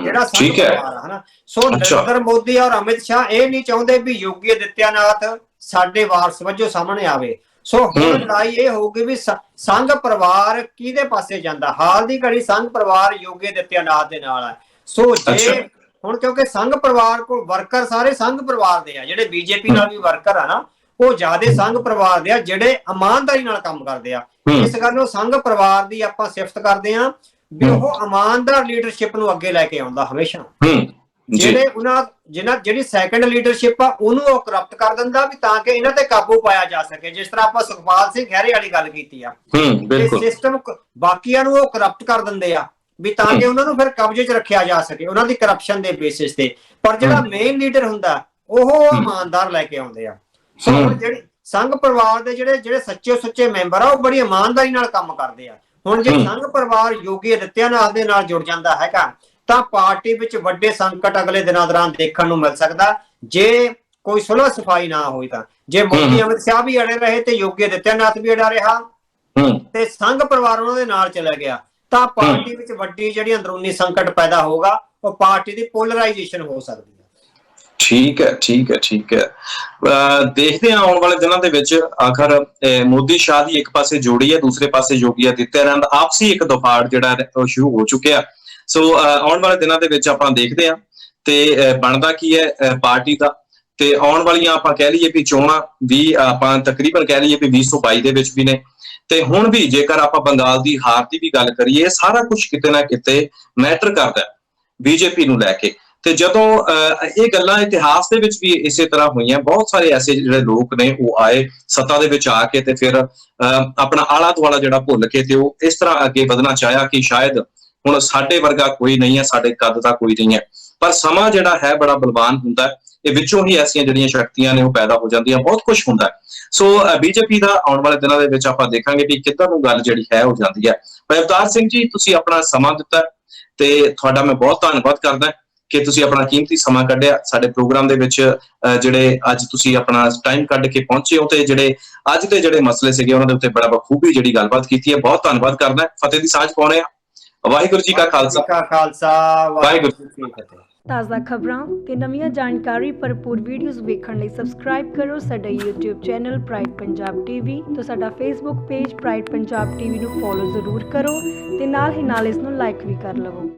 ਜਿਹੜਾ ਸੰਘ ਪਰਿਵਾਰ ਆ ਹਨਾ। ਸੋ ਨਰਿੰਦਰ ਮੋਦੀ ਔਰ ਅਮਿਤ ਸ਼ਾਹ ਇਹ ਨਹੀਂ ਚਾਹੁੰਦੇ ਵੀ ਯੋਗੀ ਆਦਿੱਤਿਆਨਾਥ ਸਾਡੇ ਵਾਰਸ ਵਜੋਂ ਸਾਹਮਣੇ ਆਵੇ। ਸੋ ਹੁਣ ਲੜਾਈ ਇਹ ਹੋਊਗੀ ਵੀ ਸੰਘ ਪਰਿਵਾਰ ਕਿਹਦੇ ਪਾਸੇ ਜਾਂਦਾ। ਹਾਲ ਦੀ ਘੜੀ ਸੰਘ ਪਰਿਵਾਰ ਯੋਗੀ ਆਦਿੱਤਿਆਨਾਥ ਦੇ ਨਾਲ ਹੈ। ਸੋ ਜੇ ਹੁਣ ਕਿਉਂਕਿ ਸੰਘ ਪਰਿਵਾਰ ਕੋਲ ਵਰਕਰ ਸਾਰੇ ਸੰਘ ਪਰਿਵਾਰ ਦੇ ਆ, ਜਿਹੜੇ ਬੀਜੇਪੀ ਨਾਲ ਵੀ ਵਰਕਰ ਆ ਨਾ ਉਹ ਜ਼ਿਆਦਾ ਸੰਘ ਪਰਿਵਾਰ ਦੇ ਆ ਜਿਹੜੇ ਇਮਾਨਦਾਰੀ ਨਾਲ ਕੰਮ ਕਰਦੇ ਆ। ਇਸ ਗੱਲ ਨੂੰ ਸੰਘ ਪਰਿਵਾਰ ਦੀ ਆਪਾਂ ਸਿਫਤ ਕਰਦੇ ਆ ਵੀ ਉਹ ਇਮਾਨਦਾਰ ਲੀਡਰਸ਼ਿਪ ਨੂੰ ਅੱਗੇ ਲੈ ਕੇ ਆਉਂਦਾ ਹਮੇਸ਼ਾ। ਜਿਹੜੀ ਸੈਕੰਡ ਲੀਡਰਸ਼ਿਪ ਆ ਉਹਨੂੰ ਉਹ ਕਰਪਟ ਕਰ ਦਿੰਦਾ ਵੀ ਤਾਂ ਕਿ ਇਹਨਾਂ ਤੇ ਕਾਬੂ ਪਾਇਆ ਜਾ ਸਕੇ। ਜਿਸ ਤਰ੍ਹਾਂ ਆਪਾਂ ਸੁਖਪਾਲ ਸਿੰਘ ਖਹਿਰੇ ਵਾਲੀ ਗੱਲ ਕੀਤੀ ਆ, ਸਿਸਟਮ ਬਾਕੀਆਂ ਨੂੰ ਉਹ ਕਰਪਟ ਕਰ ਦਿੰਦੇ ਆ ਵੀ ਤਾਂ ਕਿ ਉਹਨਾਂ ਨੂੰ ਫਿਰ ਕਬਜ਼ੇ 'ਚ ਰੱਖਿਆ ਜਾ ਸਕੇ ਉਹਨਾਂ ਦੀ ਕਰਪਸ਼ਨ ਦੇ ਬੇਸਿਸ ਤੇ। ਪਰ ਜਿਹੜਾ ਮੇਨ ਲੀਡਰ ਹੁੰਦਾ ਉਹ ਇਮਾਨਦਾਰ ਲੈ ਕੇ ਆਉਂਦੇ ਆ। ਸੋ ਹੁਣ ਜਿਹੜੀ ਸੰਘ ਪਰਿਵਾਰ ਦੇ ਜਿਹੜੇ ਸੱਚੇ ਮੈਂਬਰ ਆ ਉਹ ਬੜੀ ਇਮਾਨਦਾਰੀ ਨਾਲ ਕੰਮ ਕਰਦੇ ਆ। ਹੁਣ ਜੇ ਸੰਘ ਪਰਿਵਾਰ ਯੋਗੀ ਆਦਿੱਤਿਆਨਾਥ ਦੇ ਨਾਲ ਜੁੜ ਜਾਂਦਾ ਹੈਗਾ ਤਾਂ ਪਾਰਟੀ ਵਿੱਚ ਵੱਡੇ ਸੰਕਟ ਅਗਲੇ ਦਿਨਾਂ ਦੌਰਾਨ ਦੇਖਣ ਨੂੰ ਮਿਲ ਸਕਦਾ ਜੇ ਕੋਈ ਸੁਲਹ ਸਫਾਈ ਨਾ ਹੋਈ ਤਾਂ। ਜੇ ਮੋਦੀ ਅਮਿਤ ਸ਼ਾਹ ਵੀ ਅੜੇ ਰਹੇ ਤੇ ਯੋਗੀ ਆਦਿੱਤਿਆਨਾਥ ਵੀ ਅੜਾ ਰਿਹਾ ਤੇ ਸੰਘ ਪਰਿਵਾਰ ਉਹਨਾਂ ਦੇ ਨਾਲ ਚਲਾ ਗਿਆ ਤਾਂ ਪਾਰਟੀ ਵਿੱਚ ਵੱਡੀ ਜਿਹੜੀ ਅੰਦਰੂਨੀ ਸੰਕਟ ਪੈਦਾ ਹੋਊਗਾ ਉਹ ਪਾਰਟੀ ਦੀ ਪੋਲਰਾਈਜੇਸ਼ਨ ਹੋ ਸਕਦੀ ਹੈ। ਠੀਕ ਹੈ। ਦੇਖਦੇ ਹਾਂ ਆਉਣ ਵਾਲੇ ਦਿਨਾਂ ਦੇ ਵਿੱਚ ਆਖਰ ਮੋਦੀ ਸ਼ਾਹ ਦੀ ਇੱਕ ਪਾਸੇ ਜੋੜੀ ਹੈ, ਦੂਸਰੇ ਪਾਸੇ ਯੋਗੀ ਆਦਿੱਤਿਆਨਾਥ, ਆਪਸੀ ਇੱਕ ਦਫਾੜ ਜਿਹੜਾ ਉਹ ਸ਼ੁਰੂ ਹੋ ਚੁੱਕਿਆ। ਸੋ ਆਉਣ ਵਾਲੇ ਦਿਨਾਂ ਦੇ ਵਿੱਚ ਆਪਾਂ ਦੇਖਦੇ ਹਾਂ ਤੇ ਬਣਦਾ ਕੀ ਹੈ ਪਾਰਟੀ ਦਾ। ਤੇ ਆਉਣ ਵਾਲੀਆਂ ਆਪਾਂ ਕਹਿ ਲਈਏ ਵੀ ਚੋਣਾਂ ਵੀ ਆਪਾਂ ਤਕਰੀਬਨ ਕਹਿ ਲਈਏ ਵੀ 2022 ਦੇ ਵਿੱਚ ਵੀ ਨੇ। ਤੇ ਹੁਣ ਵੀ ਜੇਕਰ ਆਪਾਂ ਬੰਗਾਲ ਦੀ ਹਾਰ ਦੀ ਵੀ ਗੱਲ ਕਰੀਏ, ਸਾਰਾ ਕੁਝ ਕਿਤੇ ਨਾ ਕਿਤੇ ਮੈਟਰ ਕਰਦਾ ਬੀਜੇਪੀ ਨੂੰ ਲੈ ਕੇ। ਤੇ ਜਦੋਂ ਇਹ ਗੱਲਾਂ ਇਤਿਹਾਸ ਦੇ ਵਿੱਚ ਵੀ ਇਸੇ ਤਰ੍ਹਾਂ ਹੋਈਆਂ, ਬਹੁਤ ਸਾਰੇ ਐਸੇ ਜਿਹੜੇ ਲੋਕ ਨੇ ਉਹ ਆਏ ਸੱਤਾ ਦੇ ਵਿੱਚ ਆ ਕੇ ਤੇ ਫਿਰ ਆਪਣਾ ਆਲਾ ਦੁਆਲਾ ਜਿਹੜਾ ਭੁੱਲ ਕੇ ਤੇ ਉਹ ਇਸ ਤਰ੍ਹਾਂ ਅੱਗੇ ਵਧਣਾ ਚਾਹਿਆ ਕਿ ਸ਼ਾਇਦ ਹੁਣ ਸਾਡੇ ਵਰਗਾ ਕੋਈ ਨਹੀਂ ਹੈ, ਸਾਡੇ ਕੱਦ ਦਾ ਕੋਈ ਨਹੀਂ ਹੈ। ਪਰ ਸਮਾਂ ਜਿਹੜਾ ਹੈ ਬੜਾ ਬਲਵਾਨ ਹੁੰਦਾ। ਇਹ ਵਿੱਚੋਂ ਹੀ ਐਸੀਆਂ ਜਿਹੜੀਆਂ ਸ਼ਕਤੀਆਂ ਨੇ ਉਹ ਪੈਦਾ ਹੋ ਜਾਂਦੀਆਂ, ਬਹੁਤ ਕੁਝ ਹੁੰਦਾ ਹੈ। ਸੋ ਬੀਜੇਪੀ ਦਾ ਆਉਣ ਵਾਲੇ ਦਿਨਾਂ ਦੇ ਵਿੱਚ ਆਪਾਂ ਦੇਖਾਂਗੇ ਕਿ ਕਿੱਦਾਂ ਨੂੰ ਗੱਲ ਜਿਹੜੀ ਹੈ ਹੋ ਜਾਂਦੀ ਹੈ। ਭਾਈ ਅਵਤਾਰ ਸਿੰਘ ਜੀ, ਤੁਸੀਂ ਆਪਣਾ ਸਮਾਂ ਦਿੱਤਾ ਤੇ ਤੁਹਾਡਾ ਮੈਂ ਬਹੁਤ ਧੰਨਵਾਦ ਕਰਦਾ ਕਿ ਤੁਸੀਂ ਆਪਣਾ ਕੀਮਤੀ ਸਮਾਂ ਕੱਢਿਆ ਸਾਡੇ ਪ੍ਰੋਗਰਾਮ ਦੇ ਵਿੱਚ। ਜਿਹੜੇ ਅੱਜ ਤੁਸੀਂ ਆਪਣਾ ਟਾਈਮ ਕੱਢ ਕੇ ਪਹੁੰਚੇ ਹੋ ਤੇ ਜਿਹੜੇ ਅੱਜ ਦੇ ਜਿਹੜੇ ਮਸਲੇ ਸੀਗੇ ਉਹਨਾਂ ਦੇ ਉੱਤੇ ਬੜਾ ਬਖੂਬੀ ਜਿਹੜੀ ਗੱਲਬਾਤ ਕੀਤੀ ਹੈ, ਬਹੁਤ ਧੰਨਵਾਦ ਕਰਦਾ। ਫਤਿਹ ਦੀ ਸਾਂਝ ਪਾਉਣੇ ਆ। ਵਾਹਿਗੁਰੂ ਜੀ ਕਾ ਖਾਲਸਾ, ਵਾਹਿਗੁਰੂ ਜੀ ਕੀ ਫਤਿਹ। ਤਾਜ਼ਾ ਖਬਰਾਂ ਤੇ ਨਵੀਆਂ ਜਾਣਕਾਰੀ ਭਰਪੂਰ ਵੀਡੀਓਜ਼ ਵੇਖਣ ਲਈ ਸਬਸਕ੍ਰਾਈਬ ਕਰੋ ਸਾਡਾ YouTube channel pride Punjab TV ਤੇ ਸਾਡਾ Facebook page pride Punjab TV ਨੂੰ ਫੋਲੋ ਜ਼ਰੂਰ ਕਰੋ ਤੇ ਨਾਲ ਹੀ ਨਾਲ ਇਸ ਨੂੰ ਲਾਈਕ ਵੀ ਕਰ ਲਵੋ।